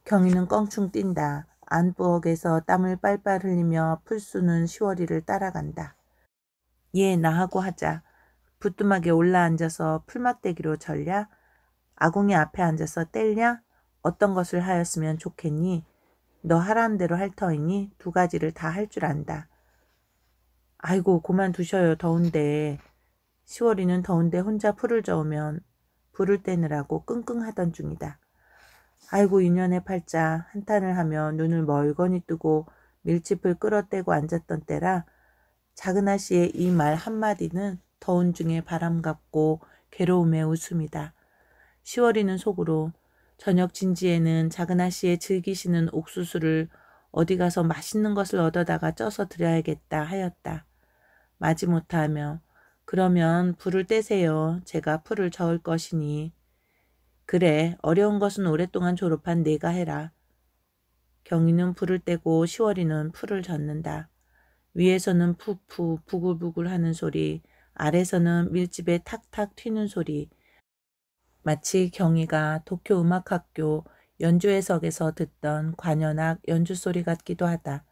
경희는 껑충 뛴다. 안부엌에서 땀을 빨빨 흘리며 풀수는 10월이를 따라간다. 얘 나하고 하자. 부뚜막에 올라앉아서 풀막대기로 절냐? 아궁이 앞에 앉아서 뗄냐? 어떤 것을 하였으면 좋겠니? 너 하라는 대로 할 터이니 두 가지를 다 할 줄 안다. 아이고 그만두셔요. 더운데. 10월이는 더운데 혼자 풀을 저으면 불을 떼느라고 끙끙하던 중이다. 아이고 인연의 팔자 한탄을 하며 눈을 멀거니 뜨고 밀짚을 끌어떼고 앉았던 때라 작은 아씨의 이 말 한마디는 더운 중에 바람 같고 괴로움의 웃음이다. 10월이는 속으로 저녁 진지에는 작은 아씨의 즐기시는 옥수수를 어디 가서 맛있는 것을 얻어다가 쪄서 드려야겠다 하였다. 마지못하며 그러면 불을 떼세요. 제가 풀을 저을 것이니. 그래 어려운 것은 오랫동안 졸업한 네가 해라. 경이는 불을 떼고 10월이는 풀을 젓는다. 위에서는 푸푸 부글부글 하는 소리, 아래서는 밀집에 탁탁 튀는 소리. 마치 경이가 도쿄 음악학교 연주회석에서 듣던 관현악 연주소리 같기도 하다.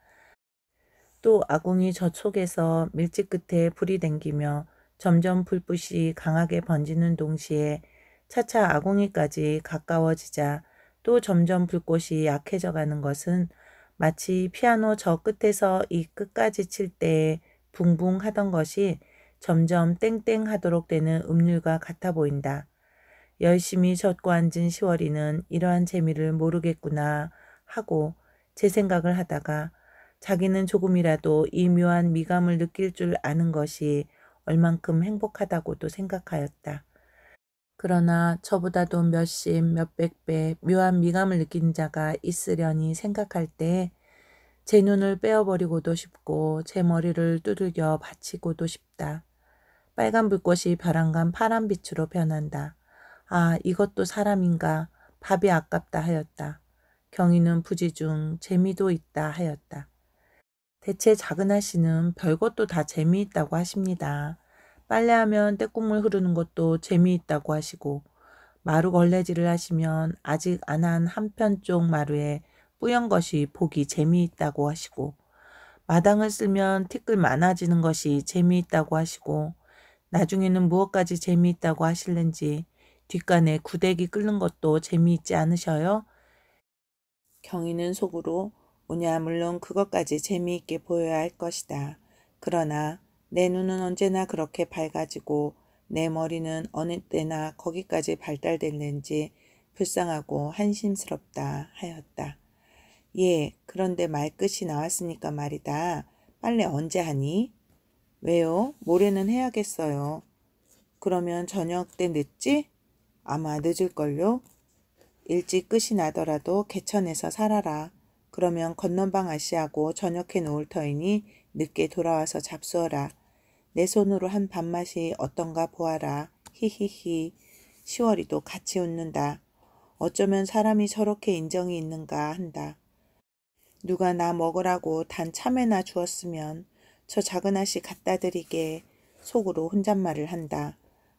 또 아궁이 젖 속에서 밀집 끝에 불이 댕기며 점점 불빛이 강하게 번지는 동시에 차차 아궁이까지 가까워지자 또 점점 불꽃이 약해져 가는 것은 마치 피아노 저 끝에서 이 끝까지 칠 때에 붕붕 하던 것이 점점 땡땡 하도록 되는 음률과 같아 보인다. 열심히 젖고 앉은 10월이는 이러한 재미를 모르겠구나 하고 제 생각을 하다가 자기는 조금이라도 이 묘한 미감을 느낄 줄 아는 것이 얼만큼 행복하다고도 생각하였다. 그러나 저보다도 몇십 몇백 배 묘한 미감을 느낀 자가 있으려니 생각할 때 제 눈을 빼어버리고도 싶고 제 머리를 두들겨 받치고도 싶다. 빨간 불꽃이 벼랑간 파란 빛으로 변한다. 아 이것도 사람인가 밥이 아깝다 하였다. 경이는 부지중 재미도 있다 하였다. 대체 작은 아씨는 별것도 다 재미있다고 하십니다. 빨래하면 때국물 흐르는 것도 재미있다고 하시고 마루 걸레질을 하시면 아직 안 한 한편 쪽 마루에 뿌연 것이 보기 재미있다고 하시고 마당을 쓸면 티끌 많아지는 것이 재미있다고 하시고 나중에는 무엇까지 재미있다고 하실는지 뒷간에 구데기 끓는 것도 재미있지 않으셔요? 경이는 속으로 오냐 물론 그것까지 재미있게 보여야 할 것이다. 그러나 내 눈은 언제나 그렇게 밝아지고 내 머리는 어느 때나 거기까지 발달됐는지 불쌍하고 한심스럽다 하였다. 예, 그런데 말끝이 나왔으니까 말이다. 빨래 언제 하니? 왜요? 모레는 해야겠어요. 그러면 저녁 때 늦지? 아마 늦을걸요? 일찍 끝이 나더라도 개천에서 살아라. 그러면 건넌방 아씨하고 저녁해 놓을 터이니 늦게 돌아와서 잡수어라. 내 손으로 한 밥맛이 어떤가 보아라. 히히히. 10월이도 같이 웃는다. 어쩌면 사람이 저렇게 인정이 있는가 한다. 누가 나 먹으라고 단 참외나 주었으면 저 작은 아씨 갖다 드리게 속으로 혼잣말을 한다.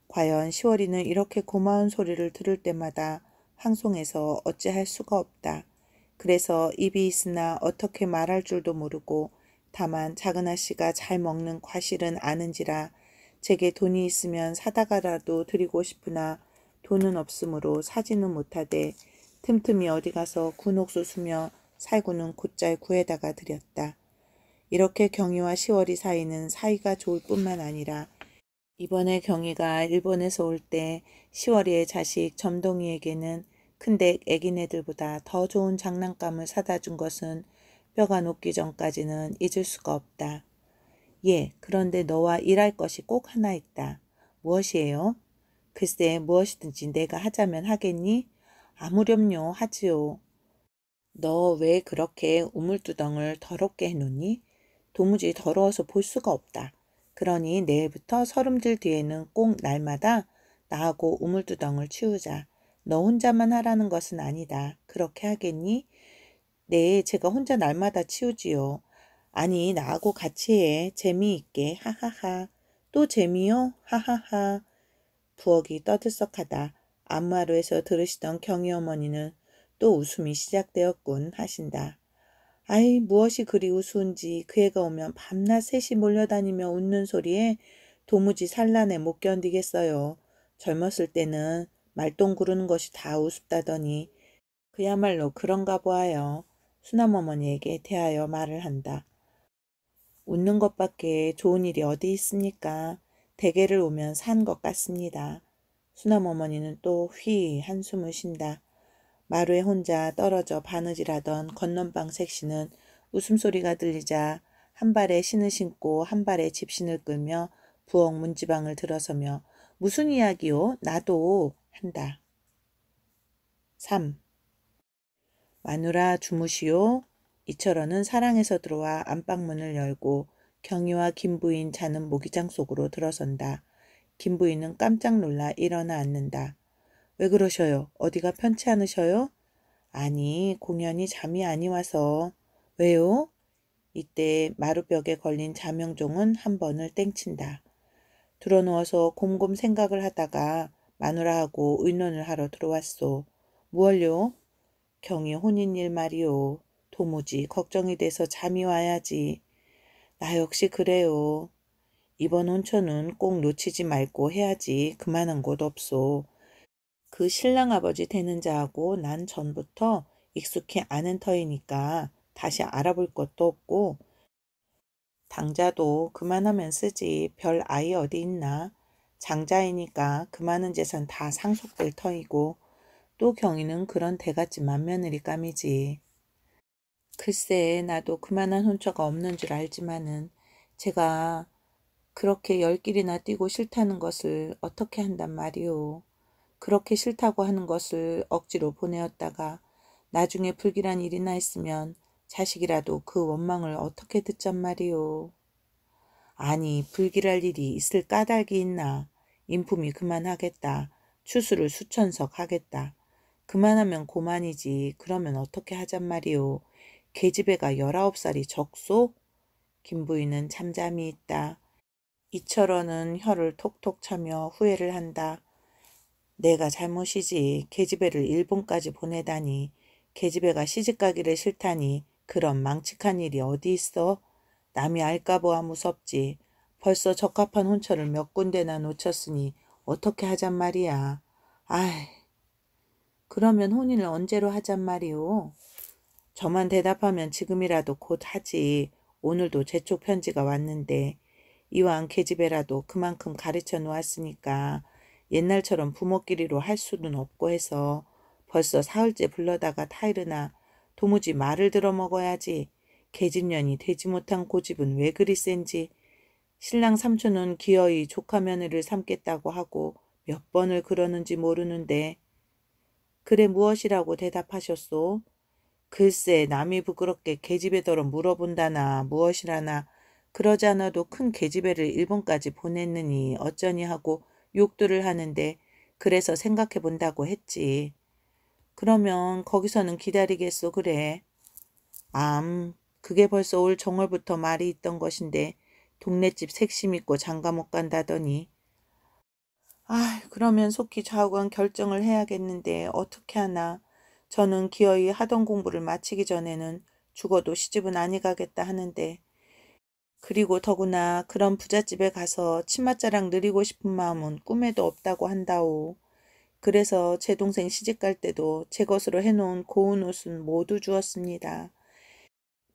과연 10월이는 이렇게 고마운 소리를 들을 때마다 황송해서 어찌할 수가 없다. 그래서 입이 있으나 어떻게 말할 줄도 모르고 다만 작은 아씨가 잘 먹는 과실은 아는지라 제게 돈이 있으면 사다가라도 드리고 싶으나 돈은 없으므로 사지는 못하되 틈틈이 어디 가서 군옥수수며 살구는 곧잘 구해다가 드렸다. 이렇게 경이와 10월이 사이는 사이가 좋을 뿐만 아니라 이번에 경이가 일본에서 올 때 10월이의 자식 점동이에게는 큰데 애기네들보다 더 좋은 장난감을 사다 준 것은 뼈가 녹기 전까지는 잊을 수가 없다. 예, 그런데 너와 일할 것이 꼭 하나 있다. 무엇이에요? 글쎄 무엇이든지 내가 하자면 하겠니? 아무렴요 하지요. 너 왜 그렇게 우물두덩을 더럽게 해놓니? 도무지 더러워서 볼 수가 없다. 그러니 내일부터 설음들 뒤에는 꼭 날마다 나하고 우물두덩을 치우자. 너 혼자만 하라는 것은 아니다. 그렇게 하겠니? 네, 제가 혼자 날마다 치우지요. 아니, 나하고 같이 해. 재미있게. 하하하. 또 재미요? 하하하. 부엌이 떠들썩하다. 안마루에서 들으시던 경희 어머니는 또 웃음이 시작되었군 하신다. 아이, 무엇이 그리 우스운지 그 애가 오면 밤낮 셋이 몰려다니며 웃는 소리에 도무지 산란해 못 견디겠어요. 젊었을 때는 말똥 구르는 것이 다 우습다더니 그야말로 그런가 보아요. 수남어머니에게 대하여 말을 한다. 웃는 것밖에 좋은 일이 어디 있습니까? 대게를 오면 산 것 같습니다. 수남어머니는 또 휘 한숨을 쉰다. 마루에 혼자 떨어져 바느질하던 건넌방 색시는 웃음소리가 들리자 한 발에 신을 신고 한 발에 집신을 끌며 부엌 문지방을 들어서며 무슨 이야기요? 나도 한다. 3. 마누라 주무시오. 이철원은 사랑에서 들어와 안방문을 열고 경희와 김부인 자는 모기장 속으로 들어선다. 김부인은 깜짝 놀라 일어나 앉는다. 왜 그러셔요? 어디가 편치 않으셔요? 아니, 공연히 잠이 아니 와서. 왜요? 이때 마루벽에 걸린 자명종은 한 번을 땡친다. 들어누워서 곰곰 생각을 하다가 마누라하고 의논을 하러 들어왔소. 무얼요? 경희 혼인일 말이요. 도무지 걱정이 돼서 잠이 와야지. 나 역시 그래요. 이번 혼처는 꼭 놓치지 말고 해야지 그만한 곳 없소. 그 신랑 아버지 되는 자하고 난 전부터 익숙히 아는 터이니까 다시 알아볼 것도 없고 당자도 그만하면 쓰지 별 아이 어디 있나. 장자이니까 그만한 재산 다 상속될 터이고 또 경희는 그런 대같이 맏며느리감이지. 글쎄 나도 그만한 혼처가 없는 줄 알지만은 제가 그렇게 열 길이나 뛰고 싫다는 것을 어떻게 한단 말이오. 그렇게 싫다고 하는 것을 억지로 보내었다가 나중에 불길한 일이나 있으면 자식이라도 그 원망을 어떻게 듣잔 말이오. 아니 불길할 일이 있을 까닭이 있나. 인품이 그만하겠다. 추수를 수천석 하겠다. 그만하면 고만이지. 그러면 어떻게 하잔 말이오. 계집애가 19살이 적소? 김부인은 잠잠히 있다. 이철원은 혀를 톡톡 차며 후회를 한다. 내가 잘못이지. 계집애를 일본까지 보내다니. 계집애가 시집가기를 싫다니. 그런 망측한 일이 어디 있어? 남이 알까보아 무섭지. 벌써 적합한 혼처를 몇 군데나 놓쳤으니 어떻게 하잔 말이야. 아이, 그러면 혼인을 언제로 하잔 말이오. 저만 대답하면 지금이라도 곧 하지. 오늘도 제촉 편지가 왔는데 이왕 계집애라도 그만큼 가르쳐 놓았으니까 옛날처럼 부모끼리로 할 수는 없고 해서 벌써 사흘째 불러다가 타이르나 도무지 말을 들어먹어야지. 계집년이 되지 못한 고집은 왜 그리 센지. 신랑 삼촌은 기어이 조카 며느리를 삼겠다고 하고 몇 번을 그러는지 모르는데 그래 무엇이라고 대답하셨소? 글쎄 남이 부끄럽게 계집애더러 물어본다나 무엇이라나 그러지 않아도 큰 계집애를 일본까지 보냈느니 어쩌니 하고 욕들을 하는데 그래서 생각해 본다고 했지. 그러면 거기서는 기다리겠소 그래. 그게 벌써 올 정월부터 말이 있던 것인데 동네집 색심 있고 장가 못 간다더니. 그러면 속히 좌우간 결정을 해야겠는데 어떻게 하나. 저는 기어이 하던 공부를 마치기 전에는 죽어도 시집은 아니 가겠다 하는데 그리고 더구나 그런 부잣집에 가서 치맛자랑 누리고 싶은 마음은 꿈에도 없다고 한다오. 그래서 제 동생 시집갈 때도 제 것으로 해놓은 고운 옷은 모두 주었습니다.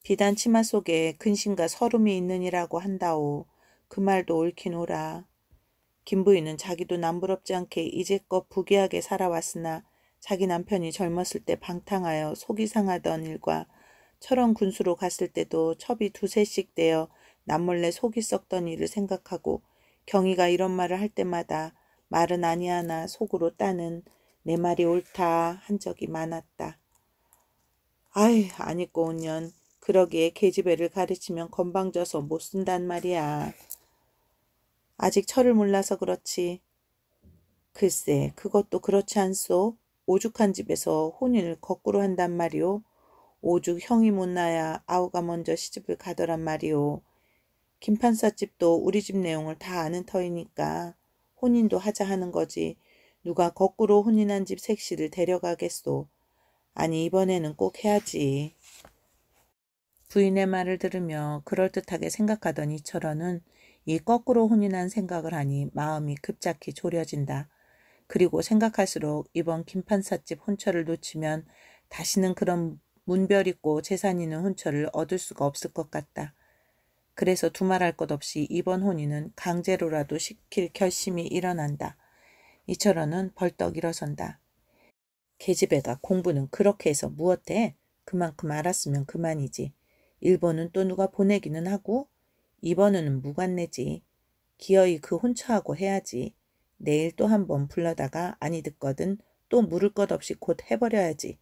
비단 치마 속에 근심과 서름이 있느니라고 한다오. 그 말도 옳긴 옳아. 김부인은 자기도 남부럽지 않게 이제껏 부귀하게 살아왔으나 자기 남편이 젊었을 때 방탕하여 속이 상하던 일과 철원 군수로 갔을 때도 첩이 두세씩 되어 남몰래 속이 썩던 일을 생각하고 경희가 이런 말을 할 때마다 말은 아니하나 속으로 따는 내 말이 옳다 한 적이 많았다. 아니고 온년 그러기에 계집애를 가르치면 건방져서 못 쓴단 말이야. 아직 철을 몰라서 그렇지. 글쎄 그것도 그렇지 않소. 오죽한 집에서 혼인을 거꾸로 한단 말이오. 오죽 형이 못나야 아우가 먼저 시집을 가더란 말이오. 김판사집도 우리 집 내용을 다 아는 터이니까 혼인도 하자 하는 거지. 누가 거꾸로 혼인한 집 색시를 데려가겠소. 아니 이번에는 꼭 해야지. 부인의 말을 들으며 그럴듯하게 생각하던 이철원은 이 거꾸로 혼이 난 생각을 하니 마음이 급작히 졸여진다. 그리고 생각할수록 이번 김판사집 혼처를 놓치면 다시는 그런 문별 있고 재산 있는 혼처를 얻을 수가 없을 것 같다. 그래서 두말할 것 없이 이번 혼인은 강제로라도 시킬 결심이 일어난다. 이철원은 벌떡 일어선다. 계집애가 공부는 그렇게 해서 무엇해? 그만큼 알았으면 그만이지. 1번은 또 누가 보내기는 하고 2번은 무관내지. 기어이 그 혼처하고 해야지. 내일 또 한 번 불러다가 아니 듣거든 또 물을 것 없이 곧 해버려야지.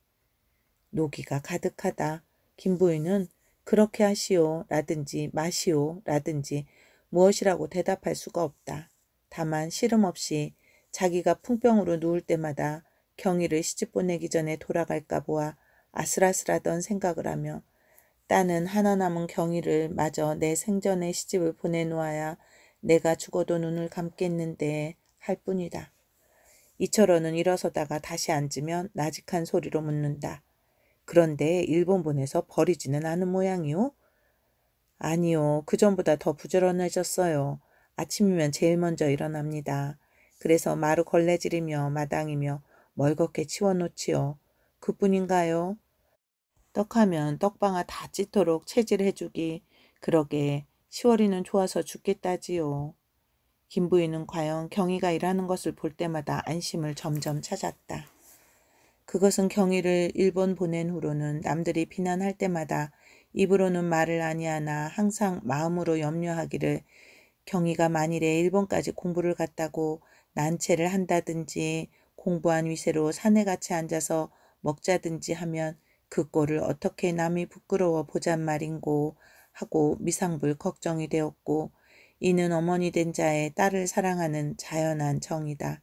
노기가 가득하다. 김부인은 그렇게 하시오 라든지 마시오 라든지 무엇이라고 대답할 수가 없다. 다만 시름 없이 자기가 풍병으로 누울 때마다 경희를 시집 보내기 전에 돌아갈까 보아 아슬아슬하던 생각을 하며 따는 하나 남은 경희를 마저 내 생전에 시집을 보내놓아야 내가 죽어도 눈을 감겠는데 할 뿐이다. 이철원은 일어서다가 다시 앉으면 나직한 소리로 묻는다. 그런데 일본 보내서 버리지는 않은 모양이오? 아니요. 그전보다 더 부지런해졌어요. 아침이면 제일 먼저 일어납니다. 그래서 마루 걸레질이며 마당이며 멀겋게 치워놓지요. 그뿐인가요? 떡하면 떡방아 다 찢도록 채질해주기. 그러게 10월이는 좋아서 죽겠다지요. 김부인은 과연 경희가 일하는 것을 볼 때마다 안심을 점점 찾았다. 그것은 경희를 일본 보낸 후로는 남들이 비난할 때마다 입으로는 말을 아니하나 항상 마음으로 염려하기를 경희가 만일에 일본까지 공부를 갔다고 난채를 한다든지 공부한 위세로 사내같이 앉아서 먹자든지 하면 그 꼴을 어떻게 남이 부끄러워 보잔 말인고 하고 미상불 걱정이 되었고 이는 어머니 된 자의 딸을 사랑하는 자연한 정이다.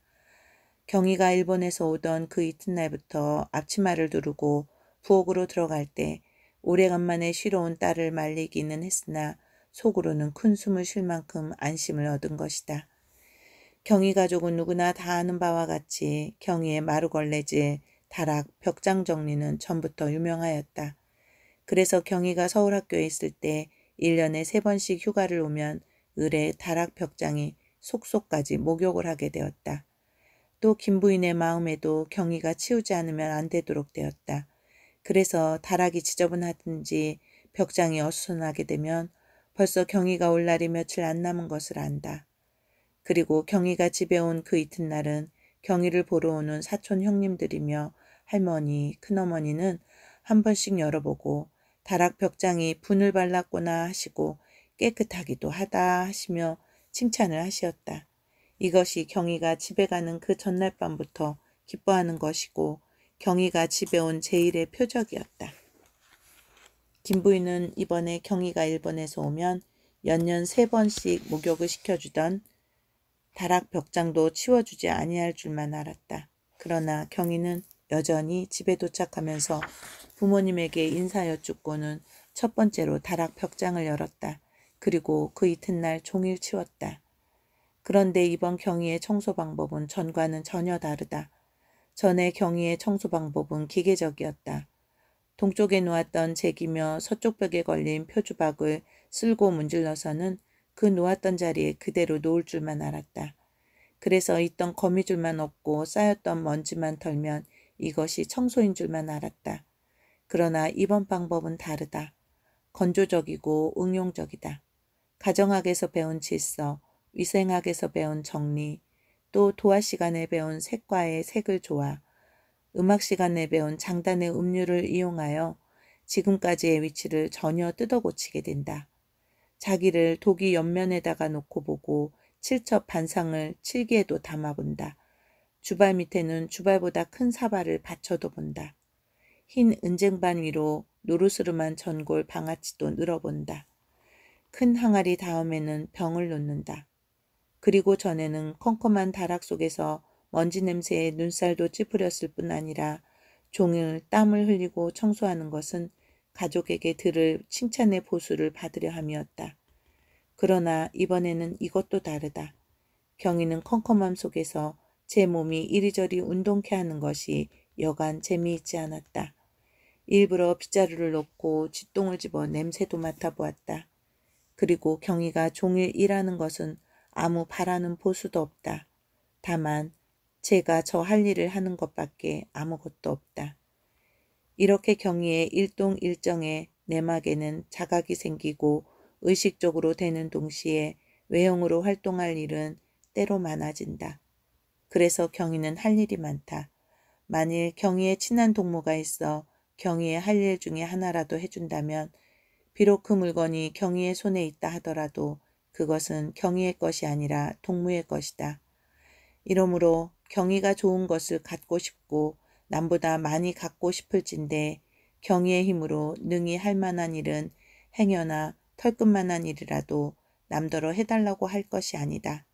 경희가 일본에서 오던 그 이튿날부터 앞치마를 두르고 부엌으로 들어갈 때 오래간만에 쉬러 온 딸을 말리기는 했으나 속으로는 큰 숨을 쉴 만큼 안심을 얻은 것이다. 경희 가족은 누구나 다 아는 바와 같이 경희의 마루걸레질, 다락, 벽장 정리는 전부터 유명하였다. 그래서 경희가 서울학교에 있을 때 1년에 3번씩 휴가를 오면 을의 다락 벽장이 속속까지 목욕을 하게 되었다. 또 김부인의 마음에도 경희가 치우지 않으면 안 되도록 되었다. 그래서 다락이 지저분하든지 벽장이 어수선하게 되면 벌써 경희가 올 날이 며칠 안 남은 것을 안다. 그리고 경희가 집에 온 그 이튿날은 경희를 보러 오는 사촌 형님들이며 할머니, 큰어머니는 한 번씩 열어보고 다락 벽장이 분을 발랐구나 하시고 깨끗하기도 하다 하시며 칭찬을 하시었다. 이것이 경희가 집에 가는 그 전날 밤부터 기뻐하는 것이고 경희가 집에 온 제일의 표적이었다. 김부인은 이번에 경희가 일본에서 오면 연년 3번씩 목욕을 시켜주던 다락 벽장도 치워주지 아니할 줄만 알았다. 그러나 경희는 여전히 집에 도착하면서 부모님에게 인사 여쭙고는 첫 번째로 다락 벽장을 열었다. 그리고 그 이튿날 종일 치웠다. 그런데 이번 경희의 청소 방법은 전과는 전혀 다르다. 전에 경희의 청소 방법은 기계적이었다. 동쪽에 놓았던 잭이며 서쪽 벽에 걸린 표주박을 쓸고 문질러서는 그 놓았던 자리에 그대로 놓을 줄만 알았다. 그래서 있던 거미줄만 없고 쌓였던 먼지만 털면 이것이 청소인 줄만 알았다. 그러나 이번 방법은 다르다. 건조적이고 응용적이다. 가정학에서 배운 질서, 위생학에서 배운 정리, 또 도화 시간에 배운 색과의 색을 조화, 음악 시간에 배운 장단의 음률을 이용하여 지금까지의 위치를 전혀 뜯어 고치게 된다. 자기를 독이 옆면에다가 놓고 보고 칠첩 반상을 칠기에도 담아본다. 주발 밑에는 주발보다 큰 사발을 받쳐도 본다. 흰 은쟁반 위로 노르스름한 전골 방아찌도 늘어본다. 큰 항아리 다음에는 병을 놓는다. 그리고 전에는 컴컴한 다락 속에서 먼지 냄새에 눈살도 찌푸렸을 뿐 아니라 종일 땀을 흘리고 청소하는 것은 가족에게 들을 칭찬의 보수를 받으려 함이었다. 그러나 이번에는 이것도 다르다. 경희는 컴컴함 속에서 제 몸이 이리저리 운동케 하는 것이 여간 재미있지 않았다. 일부러 빗자루를 놓고 쥐똥을 집어 냄새도 맡아보았다. 그리고 경희가 종일 일하는 것은 아무 바라는 보수도 없다. 다만 제가 저 할 일을 하는 것밖에 아무것도 없다. 이렇게 경희의 일동일정에 내막에는 자각이 생기고 의식적으로 되는 동시에 외형으로 활동할 일은 때로 많아진다. 그래서 경희는 할 일이 많다. 만일 경희의 친한 동무가 있어 경희의 할 일 중에 하나라도 해준다면 비록 그 물건이 경희의 손에 있다 하더라도 그것은 경희의 것이 아니라 동무의 것이다. 이러므로 경희가 좋은 것을 갖고 싶고 남보다 많이 갖고 싶을진데 경희의 힘으로 능히 할 만한 일은 행여나 털끝만한 일이라도 남더러 해달라고 할 것이 아니다.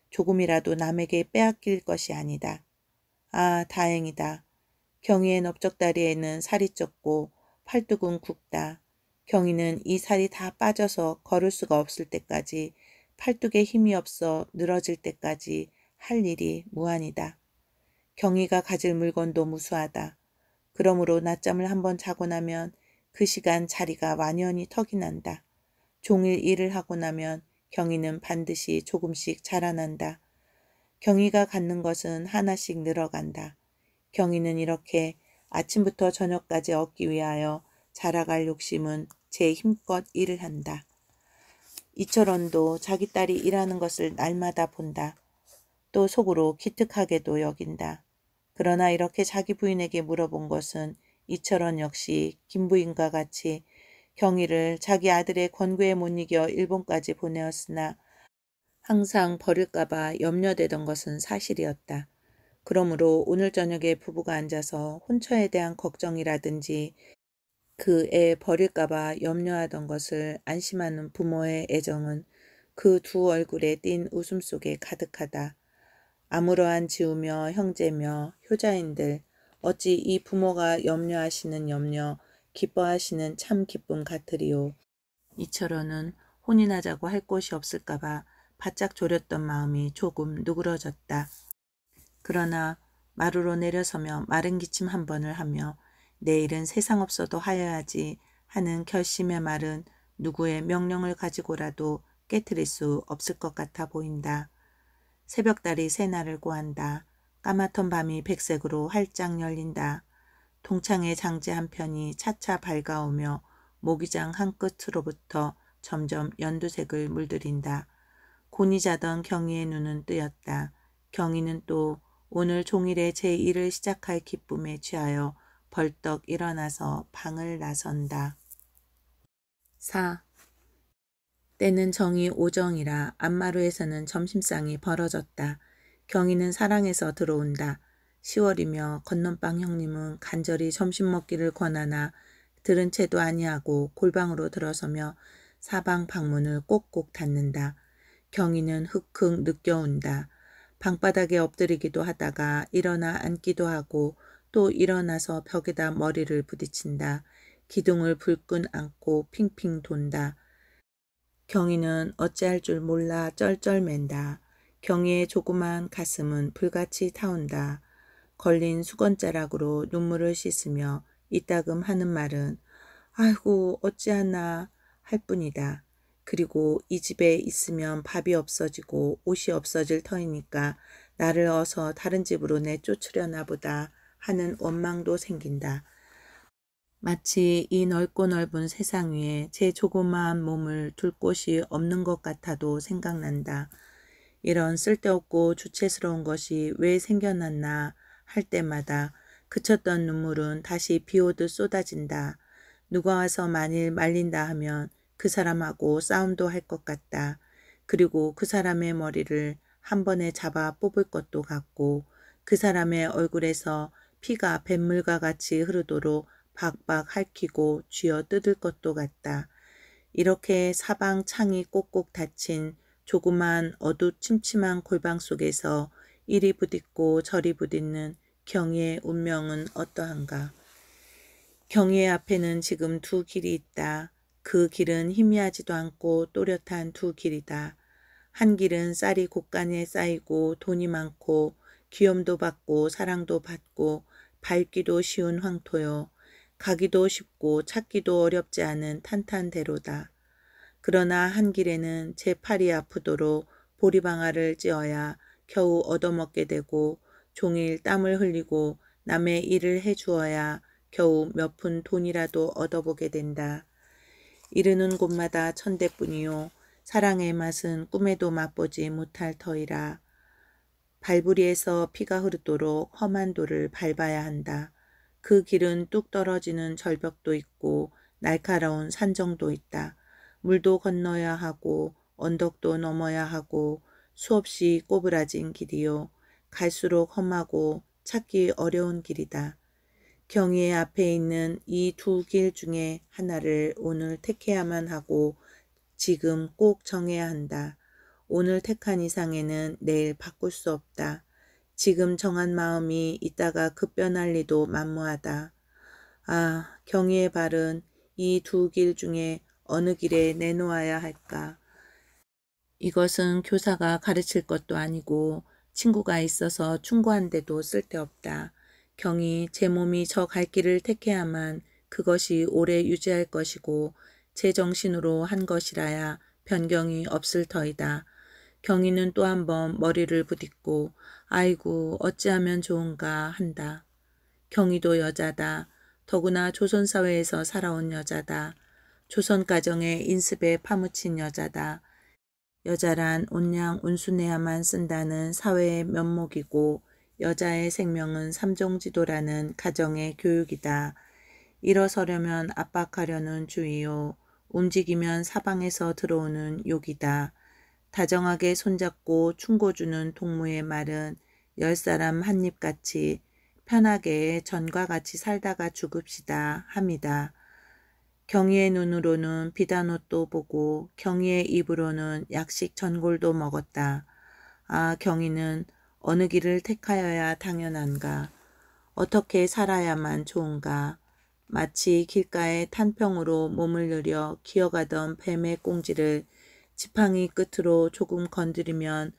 조금이라도 남에게 빼앗길 것이 아니다. 아, 다행이다. 경희의 넓적다리에는 살이 쪘고 팔뚝은 굵다. 경희는 이 살이 다 빠져서 걸을 수가 없을 때까지, 팔뚝에 힘이 없어 늘어질 때까지 할 일이 무한이다. 경희가 가질 물건도 무수하다. 그러므로 낮잠을 한번 자고 나면 그 시간 자리가 완연히 턱이 난다. 종일 일을 하고 나면 경희는 반드시 조금씩 자라난다. 경희가 갖는 것은 하나씩 늘어간다. 경희는 이렇게 아침부터 저녁까지 얻기 위하여 자라갈 욕심은 제 힘껏 일을 한다. 이철원도 자기 딸이 일하는 것을 날마다 본다. 또 속으로 기특하게도 여긴다. 그러나 이렇게 자기 부인에게 물어본 것은 이철원 역시 김부인과 같이 경희를 자기 아들의 권고에 못 이겨 일본까지 보내었으나 항상 버릴까봐 염려되던 것은 사실이었다. 그러므로 오늘 저녁에 부부가 앉아서 혼처에 대한 걱정이라든지 그 애 버릴까봐 염려하던 것을 안심하는 부모의 애정은 그 두 얼굴에 띈 웃음 속에 가득하다. 아무러한 지우며 형제며 효자인들 어찌 이 부모가 염려하시는 염려, 기뻐하시는 참 기쁨 같으리요. 이철원은 혼인하자고 할 곳이 없을까봐 바짝 졸였던 마음이 조금 누그러졌다. 그러나 마루로 내려서며 마른 기침 한 번을 하며 내일은 세상 없어도 하여야지 하는 결심의 말은 누구의 명령을 가지고라도 깨트릴 수 없을 것 같아 보인다. 새벽달이 새날을 고한다. 까맣던 밤이 백색으로 활짝 열린다. 동창의 장지 한 편이 차차 밝아오며 모기장 한 끝으로부터 점점 연두색을 물들인다. 곤히 자던 경희의 눈은 뜨였다. 경희는 또 오늘 종일에 제1을 시작할 기쁨에 취하여 벌떡 일어나서 방을 나선다. 4. 때는 정이 오정이라 안마루에서는 점심상이 벌어졌다. 경희는 사랑해서 들어온다. 10월이며 건넌방 형님은 간절히 점심 먹기를 권하나 들은 채도 아니하고 골방으로 들어서며 사방 방문을 꼭꼭 닫는다. 경희는 흑흑 느껴온다. 방바닥에 엎드리기도 하다가 일어나 앉기도 하고 또 일어나서 벽에다 머리를 부딪힌다. 기둥을 불끈 안고 핑핑 돈다. 경희는 어찌할 줄 몰라 쩔쩔맨다. 경희의 조그만 가슴은 불같이 타온다. 걸린 수건자락으로 눈물을 씻으며 이따금 하는 말은 아이고 어찌하나 할 뿐이다. 그리고 이 집에 있으면 밥이 없어지고 옷이 없어질 터이니까 나를 어서 다른 집으로 내쫓으려나 보다 하는 원망도 생긴다. 마치 이 넓고 넓은 세상 위에 제 조그마한 몸을 둘 곳이 없는 것 같아도 생각난다. 이런 쓸데없고 주체스러운 것이 왜 생겨났나 할 때마다 그쳤던 눈물은 다시 비오듯 쏟아진다. 누가 와서 만일 말린다 하면 그 사람하고 싸움도 할 것 같다. 그리고 그 사람의 머리를 한 번에 잡아 뽑을 것도 같고 그 사람의 얼굴에서 피가 뱃물과 같이 흐르도록 박박 핥히고 쥐어 뜯을 것도 같다. 이렇게 사방 창이 꼭꼭 닫힌 조그만 어두침침한 골방 속에서 이리 부딪고 저리 부딪는 경희의 운명은 어떠한가. 경희의 앞에는 지금 두 길이 있다. 그 길은 희미하지도 않고 또렷한 두 길이다. 한 길은 쌀이 곳간에 쌓이고 돈이 많고 귀염도 받고 사랑도 받고 밟기도 쉬운 황토요. 가기도 쉽고 찾기도 어렵지 않은 탄탄대로다. 그러나 한 길에는 제 팔이 아프도록 보리방아를 찧어야 겨우 얻어먹게 되고 종일 땀을 흘리고 남의 일을 해주어야 겨우 몇 푼 돈이라도 얻어보게 된다. 이르는 곳마다 천대뿐이요. 사랑의 맛은 꿈에도 맛보지 못할 터이라. 발부리에서 피가 흐르도록 험한 돌을 밟아야 한다. 그 길은 뚝 떨어지는 절벽도 있고 날카로운 산정도 있다. 물도 건너야 하고 언덕도 넘어야 하고 수없이 꼬부라진 길이요. 갈수록 험하고 찾기 어려운 길이다. 경희의 앞에 있는 이 두 길 중에 하나를 오늘 택해야만 하고 지금 꼭 정해야 한다. 오늘 택한 이상에는 내일 바꿀 수 없다. 지금 정한 마음이 이따가 급변할 리도 만무하다. 아, 경희의 발은 이 두 길 중에 어느 길에 내놓아야 할까? 이것은 교사가 가르칠 것도 아니고 친구가 있어서 충고한데도 쓸데없다. 경히 제 몸이 저 갈 길을 택해야만 그것이 오래 유지할 것이고 제 정신으로 한 것이라야 변경이 없을 터이다. 경희는 또 한 번 머리를 부딛고 아이고 어찌하면 좋은가 한다. 경희도 여자다. 더구나 조선사회에서 살아온 여자다. 조선 가정의 인습에 파묻힌 여자다. 여자란 온냥 온순해야만 쓴다는 사회의 면목이고 여자의 생명은 삼종지도라는 가정의 교육이다. 일어서려면 압박하려는 주의요. 움직이면 사방에서 들어오는 욕이다. 다정하게 손잡고 충고주는 동무의 말은 10사람 한입같이 편하게 전과 같이 살다가 죽읍시다 합니다. 경희의 눈으로는 비단 옷도 보고 경희의 입으로는 약식 전골도 먹었다. 아, 경희는 어느 길을 택하여야 당연한가? 어떻게 살아야만 좋은가? 마치 길가에 탄평으로 몸을 느려 기어가던 뱀의 꽁지를 지팡이 끝으로 조금 건드리면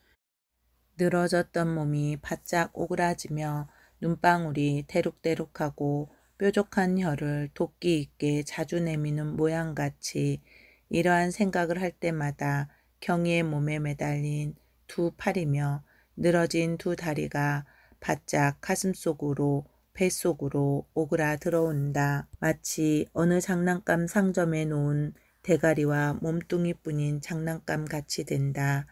늘어졌던 몸이 바짝 오그라지며 눈방울이 대룩대룩하고 뾰족한 혀를 도끼 있게 자주 내미는 모양같이 이러한 생각을 할 때마다 경희의 몸에 매달린 두 팔이며 늘어진 두 다리가 바짝 가슴속으로 뱃속으로 오그라 들어온다. 마치 어느 장난감 상점에 놓은 대가리와 몸뚱이뿐인 장난감 같이 된다.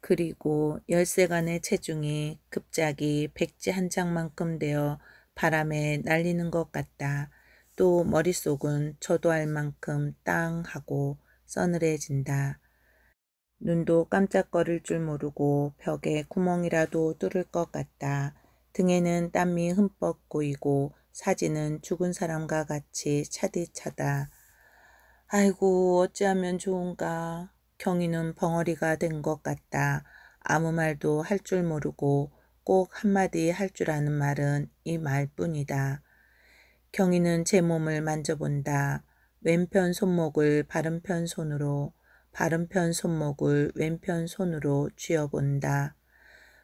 그리고 열세간의 체중이 급작이 백지 한 장만큼 되어 바람에 날리는 것 같다. 또 머릿속은 저도 할 만큼 땅 하고 서늘해진다. 눈도 깜짝거릴 줄 모르고 벽에 구멍이라도 뚫을 것 같다. 등에는 땀이 흠뻑 고이고 사지는 죽은 사람과 같이 차디차다. 아이고 어찌하면 좋은가. 경희는 벙어리가 된 것 같다. 아무 말도 할 줄 모르고 꼭 한마디 할 줄 아는 말은 이 말뿐이다. 경희는 제 몸을 만져본다. 왼편 손목을 바른편 손으로, 바른편 손목을 왼편 손으로 쥐어본다.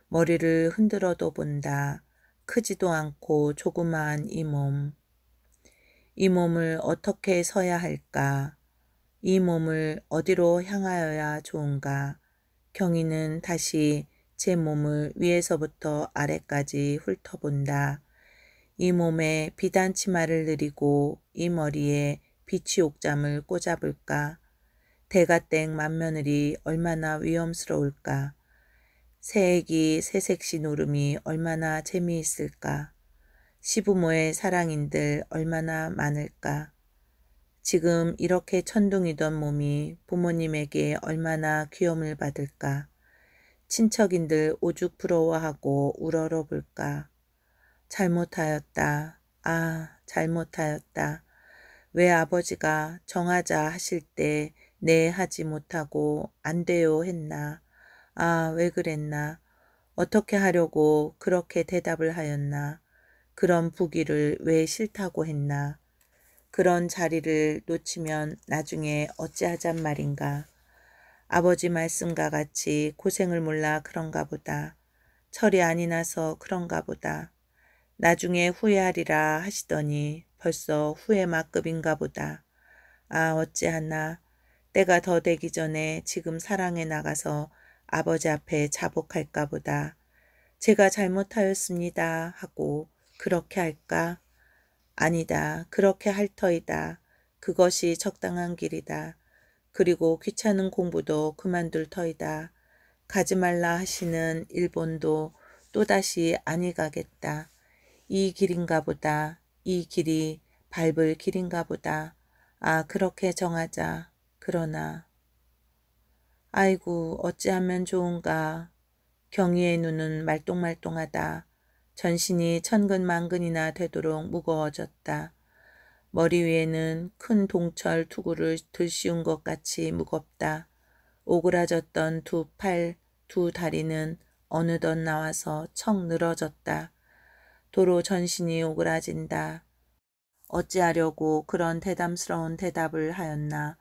머리를 흔들어도 본다. 크지도 않고 조그마한 이 몸. 이 몸을 어떻게 서야 할까? 이 몸을 어디로 향하여야 좋은가? 경희는 다시 제 몸을 위에서부터 아래까지 훑어본다. 이 몸에 비단 치마를 내리고 이 머리에 비치 옥잠을 꽂아볼까? 대가땡 맏며느리 얼마나 위험스러울까? 새애기 새색시 노름이 얼마나 재미있을까? 시부모의 사랑인들 얼마나 많을까? 지금 이렇게 천둥이던 몸이 부모님에게 얼마나 귀염을 받을까? 친척인들 오죽 부러워하고 우러러볼까? 잘못하였다. 아, 잘못하였다. 왜 아버지가 정하자 하실 때 네 하지 못하고 안 돼요 했나? 아, 왜 그랬나? 어떻게 하려고 그렇게 대답을 하였나? 그런 부기를 왜 싫다고 했나? 그런 자리를 놓치면 나중에 어찌하잔 말인가. 아버지 말씀과 같이 고생을 몰라 그런가 보다. 철이 아니 나서 그런가 보다. 나중에 후회하리라 하시더니 벌써 후회 막급인가 보다. 아, 어찌하나. 때가 더 되기 전에 지금 사랑에 나가서 아버지 앞에 자복할까 보다. 제가 잘못하였습니다 하고 그렇게 할까? 아니다. 그렇게 할 터이다. 그것이 적당한 길이다. 그리고 귀찮은 공부도 그만둘 터이다. 가지 말라 하시는 일본도 또다시 아니 가겠다. 이 길인가 보다. 이 길이 밟을 길인가 보다. 아, 그렇게 정하자. 그러나 아이고 어찌하면 좋은가. 경희의 눈은 말똥말똥하다. 전신이 천근만근이나 되도록 무거워졌다. 머리 위에는 큰 동철 투구를 들씌운 것 같이 무겁다. 오그라졌던 두 팔, 두 다리는 어느덧 나와서 척 늘어졌다. 도로 전신이 오그라진다. 어찌하려고 그런 대담스러운 대답을 하였나.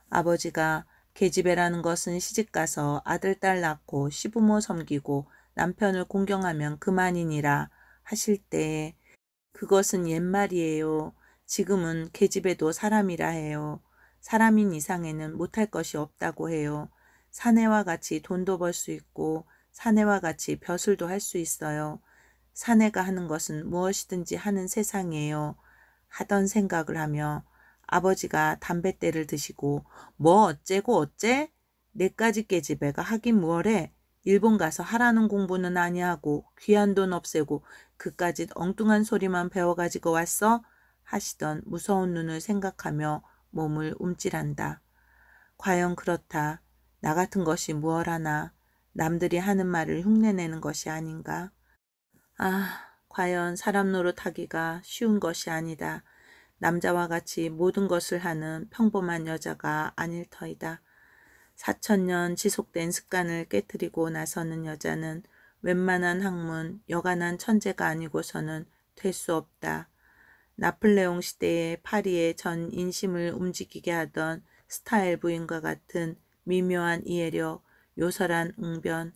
아버지가 계집애라는 것은 시집가서 아들 딸 낳고 시부모 섬기고 남편을 공경하면 그만이니라 하실 때에 그것은 옛말이에요. 지금은 계집애도 사람이라 해요. 사람인 이상에는 못할 것이 없다고 해요. 사내와 같이 돈도 벌 수 있고 사내와 같이 벼슬도 할 수 있어요. 사내가 하는 것은 무엇이든지 하는 세상이에요. 하던 생각을 하며 아버지가 담뱃대를 드시고 뭐 어째고 어째? 내까지 계집애가 하긴 무얼해? 일본 가서 하라는 공부는 아니하고 귀한 돈 없애고 그까짓 엉뚱한 소리만 배워가지고 왔어? 하시던 무서운 눈을 생각하며 몸을 움찔한다. 과연 그렇다. 나 같은 것이 무얼 하나. 남들이 하는 말을 흉내내는 것이 아닌가. 아, 과연 사람 노릇하기가 쉬운 것이 아니다. 남자와 같이 모든 것을 하는 평범한 여자가 아닐 터이다. 4천년 지속된 습관을 깨뜨리고 나서는 여자는 웬만한 학문, 여간한 천재가 아니고서는 될 수 없다. 나폴레옹 시대에 파리의 전 인심을 움직이게 하던 스타일 부인과 같은 미묘한 이해력, 요설한 응변,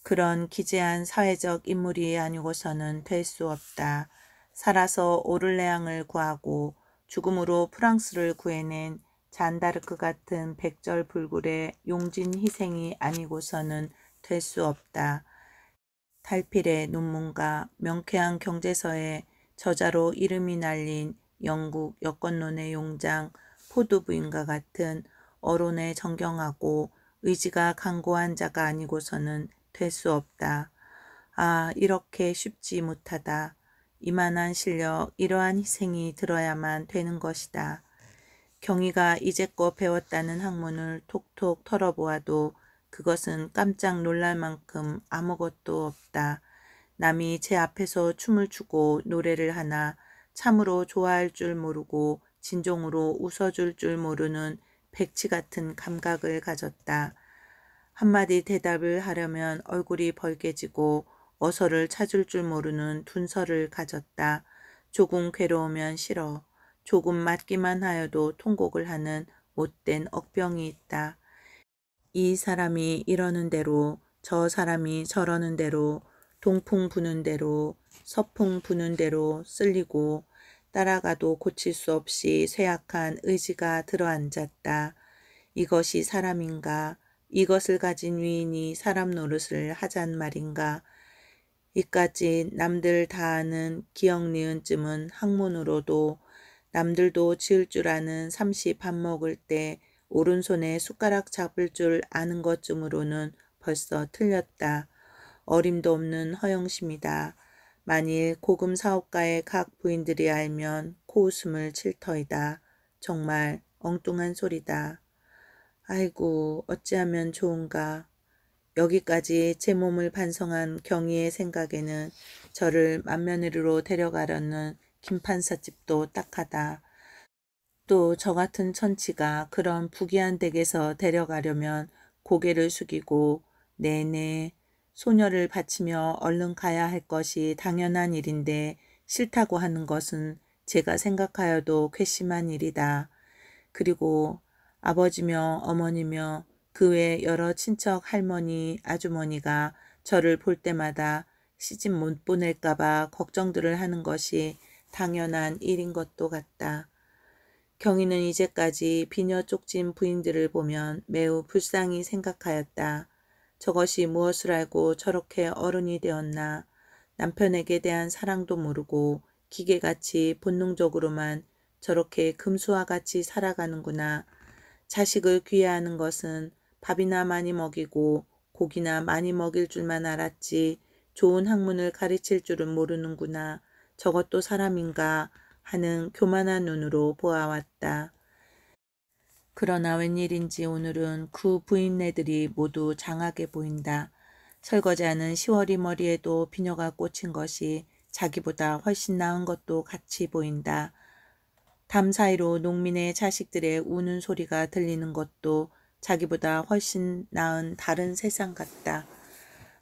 그런 기재한 사회적 인물이 아니고서는 될 수 없다. 살아서 오를레앙을 구하고 죽음으로 프랑스를 구해낸 잔다르크 같은 백절불굴의 용진 희생이 아니고서는 될 수 없다. 탈필의 논문과 명쾌한 경제서에 저자로 이름이 날린 영국 여권론의 용장 포드 부인과 같은 어론에 정경하고 의지가 강고한 자가 아니고서는 될 수 없다. 아, 이렇게 쉽지 못하다. 이만한 실력, 이러한 희생이 들어야만 되는 것이다. 경희가 이제껏 배웠다는 학문을 톡톡 털어보아도 그것은 깜짝 놀랄 만큼 아무것도 없다. 남이 제 앞에서 춤을 추고 노래를 하나 참으로 좋아할 줄 모르고 진종으로 웃어줄 줄 모르는 백치 같은 감각을 가졌다. 한마디 대답을 하려면 얼굴이 벌개지고 어서를 찾을 줄 모르는 둔서를 가졌다. 조금 괴로우면 싫어. 조금 맞기만 하여도 통곡을 하는 못된 억병이 있다. 이 사람이 이러는 대로 저 사람이 저러는 대로 동풍 부는 대로 서풍 부는 대로 쓸리고 따라가도 고칠 수 없이 쇠약한 의지가 들어앉았다. 이것이 사람인가? 이것을 가진 위인이 사람 노릇을 하잔 말인가? 이까지 남들 다 아는 기억 니은쯤은 학문으로도 남들도 지을 줄 아는 삼시 밥 먹을 때 오른손에 숟가락 잡을 줄 아는 것쯤으로는 벌써 틀렸다. 어림도 없는 허영심이다. 만일 고금 사업가의 각 부인들이 알면 코웃음을 칠 터이다. 정말 엉뚱한 소리다. 아이고 어찌하면 좋은가. 여기까지 제 몸을 반성한 경희의 생각에는 저를 맏며느리로 데려가려는 김판사집도 딱하다. 또 저 같은 천치가 그런 부귀한 댁에서 데려가려면 고개를 숙이고 네네 소녀를 바치며 얼른 가야 할 것이 당연한 일인데 싫다고 하는 것은 제가 생각하여도 괘씸한 일이다. 그리고 아버지며 어머니며 그 외 여러 친척 할머니 아주머니가 저를 볼 때마다 시집 못 보낼까 봐 걱정들을 하는 것이 당연한 일인 것도 같다. 경희는 이제까지 비녀 쪽진 부인들을 보면 매우 불쌍히 생각하였다. 저것이 무엇을 알고 저렇게 어른이 되었나. 남편에게 대한 사랑도 모르고 기계같이 본능적으로만 저렇게 금수와 같이 살아가는구나. 자식을 귀해하는 것은 밥이나 많이 먹이고 고기나 많이 먹일 줄만 알았지 좋은 학문을 가르칠 줄은 모르는구나. 저것도 사람인가 하는 교만한 눈으로 보아왔다. 그러나 웬일인지 오늘은 그 부인네들이 모두 장하게 보인다. 설거지하는 시월이 머리에도 비녀가 꽂힌 것이 자기보다 훨씬 나은 것도 같이 보인다. 담 사이로 농민의 자식들의 우는 소리가 들리는 것도 자기보다 훨씬 나은 다른 세상 같다.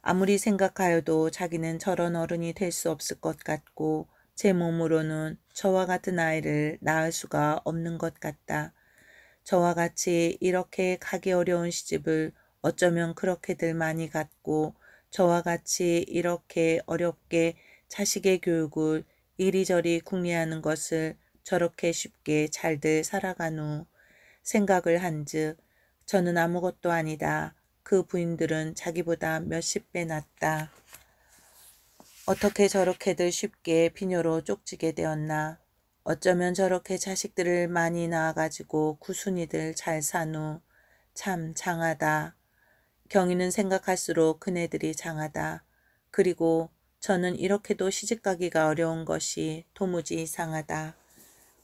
아무리 생각하여도 자기는 저런 어른이 될 수 없을 것 같고 제 몸으로는 저와 같은 아이를 낳을 수가 없는 것 같다. 저와 같이 이렇게 가기 어려운 시집을 어쩌면 그렇게들 많이 갔고 저와 같이 이렇게 어렵게 자식의 교육을 이리저리 궁리하는 것을 저렇게 쉽게 잘들 살아간 후 생각을 한즉 저는 아무것도 아니다. 그 부인들은 자기보다 몇십 배 낫다. 어떻게 저렇게들 쉽게 비녀로 쪽지게 되었나. 어쩌면 저렇게 자식들을 많이 낳아가지고 구순이들 잘 산 후 참 장하다. 경희는 생각할수록 그네들이 장하다. 그리고 저는 이렇게도 시집가기가 어려운 것이 도무지 이상하다.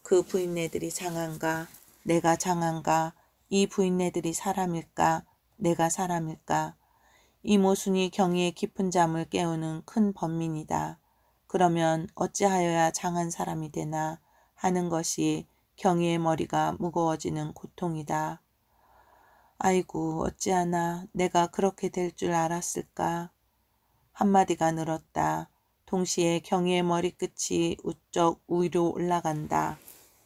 그 부인네들이 장한가? 내가 장한가? 이 부인네들이 사람일까? 내가 사람일까? 이 모순이 경희의 깊은 잠을 깨우는 큰 번민이다. 그러면 어찌하여야 장한 사람이 되나 하는 것이 경희의 머리가 무거워지는 고통이다. 아이고 어찌하나 내가 그렇게 될 줄 알았을까. 한마디가 늘었다. 동시에 경희의 머리끝이 우쩍 위로 올라간다.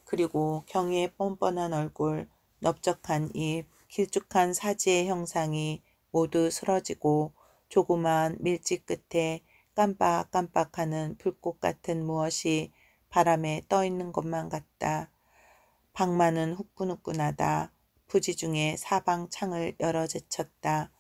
그리고 경희의 뻔뻔한 얼굴, 넓적한 입, 길쭉한 사지의 형상이 모두 쓰러지고 조그마한 밀집 끝에 깜빡깜빡하는 불꽃 같은 무엇이 바람에 떠있는 것만 같다. 방만은 후끈후끈하다. 부지 중에 사방 창을 열어 제쳤다.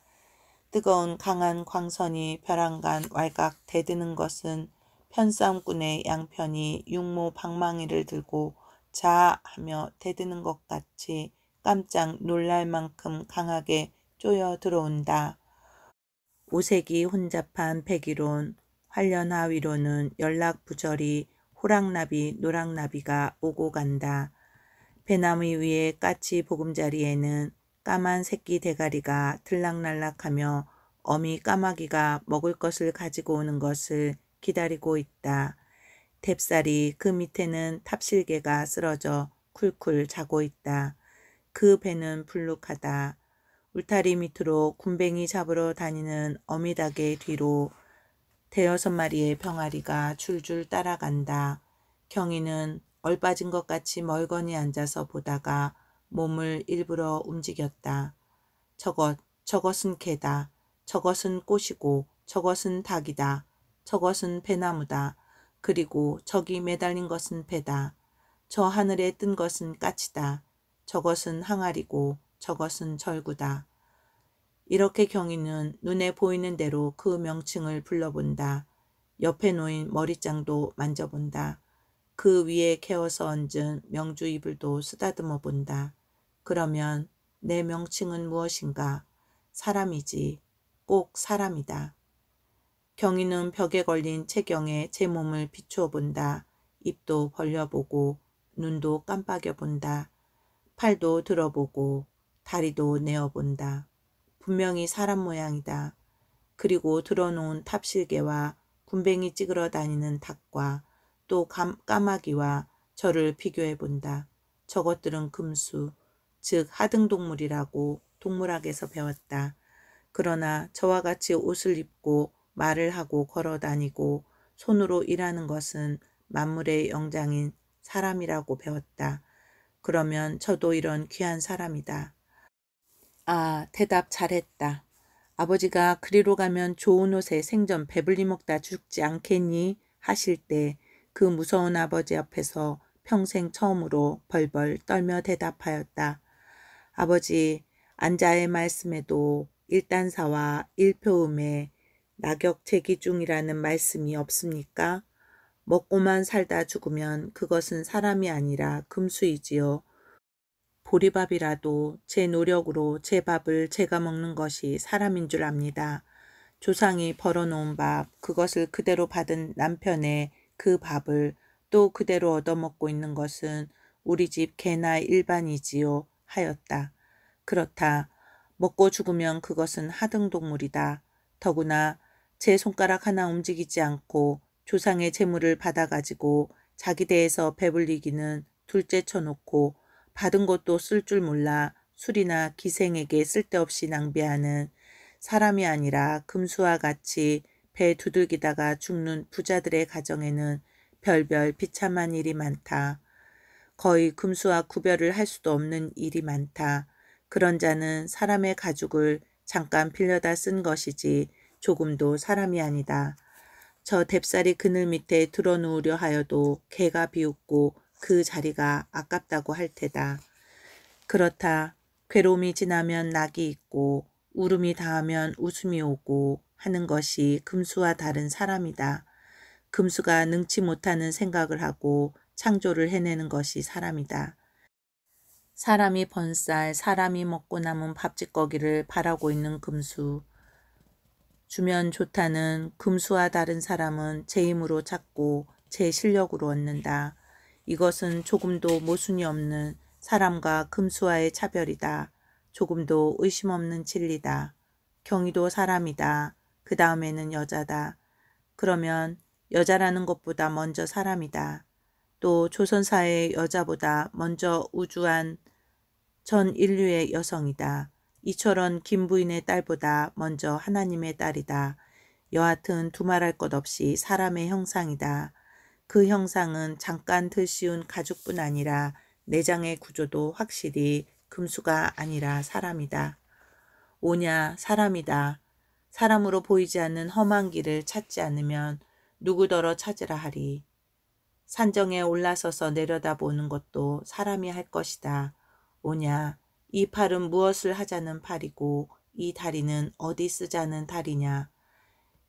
뜨거운 강한 광선이 벼랑간 왈각 대드는 것은 편싸움꾼의 양편이 육모 방망이를 들고 자 하며 대드는 것 같이 깜짝 놀랄 만큼 강하게 쪼여 들어온다. 오색이 혼잡한 백일온 활련 하위로는 연락부절이 호랑나비 노랑나비가 오고 간다. 배나무 위에 까치 보금자리에는 까만 새끼 대가리가 들락날락하며 어미 까마귀가 먹을 것을 가지고 오는 것을 기다리고 있다. 뎁살이 그 밑에는 탑실개가 쓰러져 쿨쿨 자고 있다. 그 배는 불룩하다. 울타리 밑으로 굼벵이 잡으러 다니는 어미닭의 뒤로 대여섯 마리의 병아리가 줄줄 따라간다. 경희는 얼빠진 것 같이 멀거니 앉아서 보다가 몸을 일부러 움직였다. 저것은 개다. 저것은 꽃이고 저것은 닭이다. 저것은 배나무다. 그리고 저기 매달린 것은 배다. 저 하늘에 뜬 것은 까치다. 저것은 항아리고 저것은 절구다. 이렇게 경희는 눈에 보이는 대로 그 명칭을 불러본다. 옆에 놓인 머리장도 만져본다. 그 위에 개어서 얹은 명주 이불도 쓰다듬어 본다. 그러면 내 명칭은 무엇인가? 사람이지. 꼭 사람이다. 경희는 벽에 걸린 체경에 제 몸을 비추어 본다. 입도 벌려보고 눈도 깜빡여 본다. 팔도 들어보고 다리도 내어본다. 분명히 사람 모양이다. 그리고 들어놓은 탑실개와 굼벵이 찌그러 다니는 닭과 또 까마귀와 저를 비교해 본다. 저것들은 금수, 즉 하등동물이라고 동물학에서 배웠다. 그러나 저와 같이 옷을 입고 말을 하고 걸어 다니고 손으로 일하는 것은 만물의 영장인 사람이라고 배웠다. 그러면 저도 이런 귀한 사람이다. 아, 대답 잘했다. 아버지가 그리로 가면 좋은 옷에 생전 배불리 먹다 죽지 않겠니? 하실 때 그 무서운 아버지 앞에서 평생 처음으로 벌벌 떨며 대답하였다. 아버지, 안자의 말씀에도 일단사와 일표음에 낙역제기중이라는 말씀이 없습니까? 먹고만 살다 죽으면 그것은 사람이 아니라 금수이지요. 보리밥이라도 제 노력으로 제 밥을 제가 먹는 것이 사람인 줄 압니다. 조상이 벌어놓은 밥, 그것을 그대로 받은 남편의 그 밥을 또 그대로 얻어먹고 있는 것은 우리 집 개나 일반이지요 하였다. 그렇다. 먹고 죽으면 그것은 하등동물이다. 더구나 제 손가락 하나 움직이지 않고 조상의 재물을 받아가지고 자기 대에서 배불리기는 둘째 쳐놓고 받은 것도 쓸 줄 몰라 술이나 기생에게 쓸데없이 낭비하는 사람이 아니라 금수와 같이 배 두들기다가 죽는 부자들의 가정에는 별별 비참한 일이 많다. 거의 금수와 구별을 할 수도 없는 일이 많다. 그런 자는 사람의 가죽을 잠깐 빌려다 쓴 것이지 조금도 사람이 아니다. 저 뎁살이 그늘 밑에 드러누우려 하여도 개가 비웃고 그 자리가 아깝다고 할 테다. 그렇다. 괴로움이 지나면 낙이 있고 울음이 닿으면 웃음이 오고 하는 것이 금수와 다른 사람이다. 금수가 능치 못하는 생각을 하고 창조를 해내는 것이 사람이다. 사람이 번쌀, 사람이 먹고 남은 밥짓거기를 바라고 있는 금수. 주면 좋다는 금수와 다른 사람은 제 힘으로 찾고 제 실력으로 얻는다. 이것은 조금도 모순이 없는 사람과 금수와의 차별이다. 조금도 의심 없는 진리다. 경이도 사람이다. 그 다음에는 여자다. 그러면 여자라는 것보다 먼저 사람이다. 또 조선사의 여자보다 먼저 우주한 전 인류의 여성이다. 이철원 김부인의 딸보다 먼저 하나님의 딸이다. 여하튼 두말할 것 없이 사람의 형상이다. 그 형상은 잠깐 들씌운 가죽뿐 아니라 내장의 구조도 확실히 금수가 아니라 사람이다. 오냐 사람이다. 사람으로 보이지 않는 험한 길을 찾지 않으면 누구더러 찾으라 하리. 산정에 올라서서 내려다보는 것도 사람이 할 것이다. 오냐 이 팔은 무엇을 하자는 팔이고 이 다리는 어디 쓰자는 다리냐.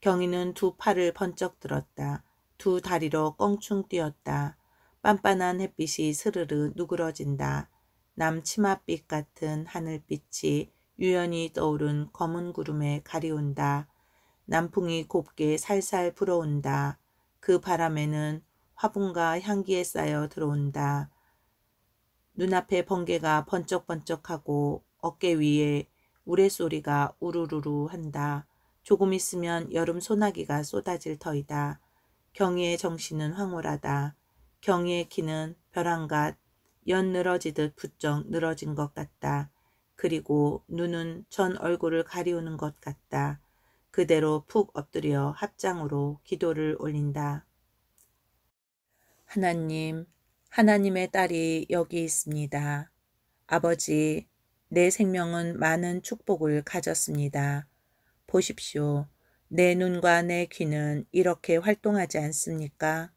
경이는 두 팔을 번쩍 들었다. 두 다리로 껑충 뛰었다. 빤빤한 햇빛이 스르르 누그러진다. 남 치맛빛 같은 하늘빛이 유연히 떠오른 검은 구름에 가리운다. 남풍이 곱게 살살 불어온다. 그 바람에는 화분과 향기에 쌓여 들어온다. 눈앞에 번개가 번쩍번쩍하고 어깨 위에 우레소리가 우르르르 한다. 조금 있으면 여름 소나기가 쏟아질 터이다. 경희의 정신은 황홀하다. 경희의 키는 벼랑갓 연 늘어지듯 부쩍 늘어진 것 같다. 그리고 눈은 전 얼굴을 가리우는 것 같다. 그대로 푹 엎드려 합장으로 기도를 올린다. 하나님, 하나님의 딸이 여기 있습니다. 아버지, 내 생명은 많은 축복을 가졌습니다. 보십시오. 내 눈과 내 귀는 이렇게 활동하지 않습니까?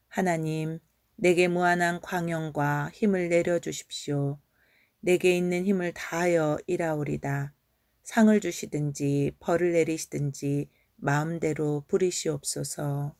하나님, 내게 무한한 광영과 힘을 내려주십시오. 내게 있는 힘을 다하여 일하오리다. 상을 주시든지 벌을 내리시든지 마음대로 부리시옵소서.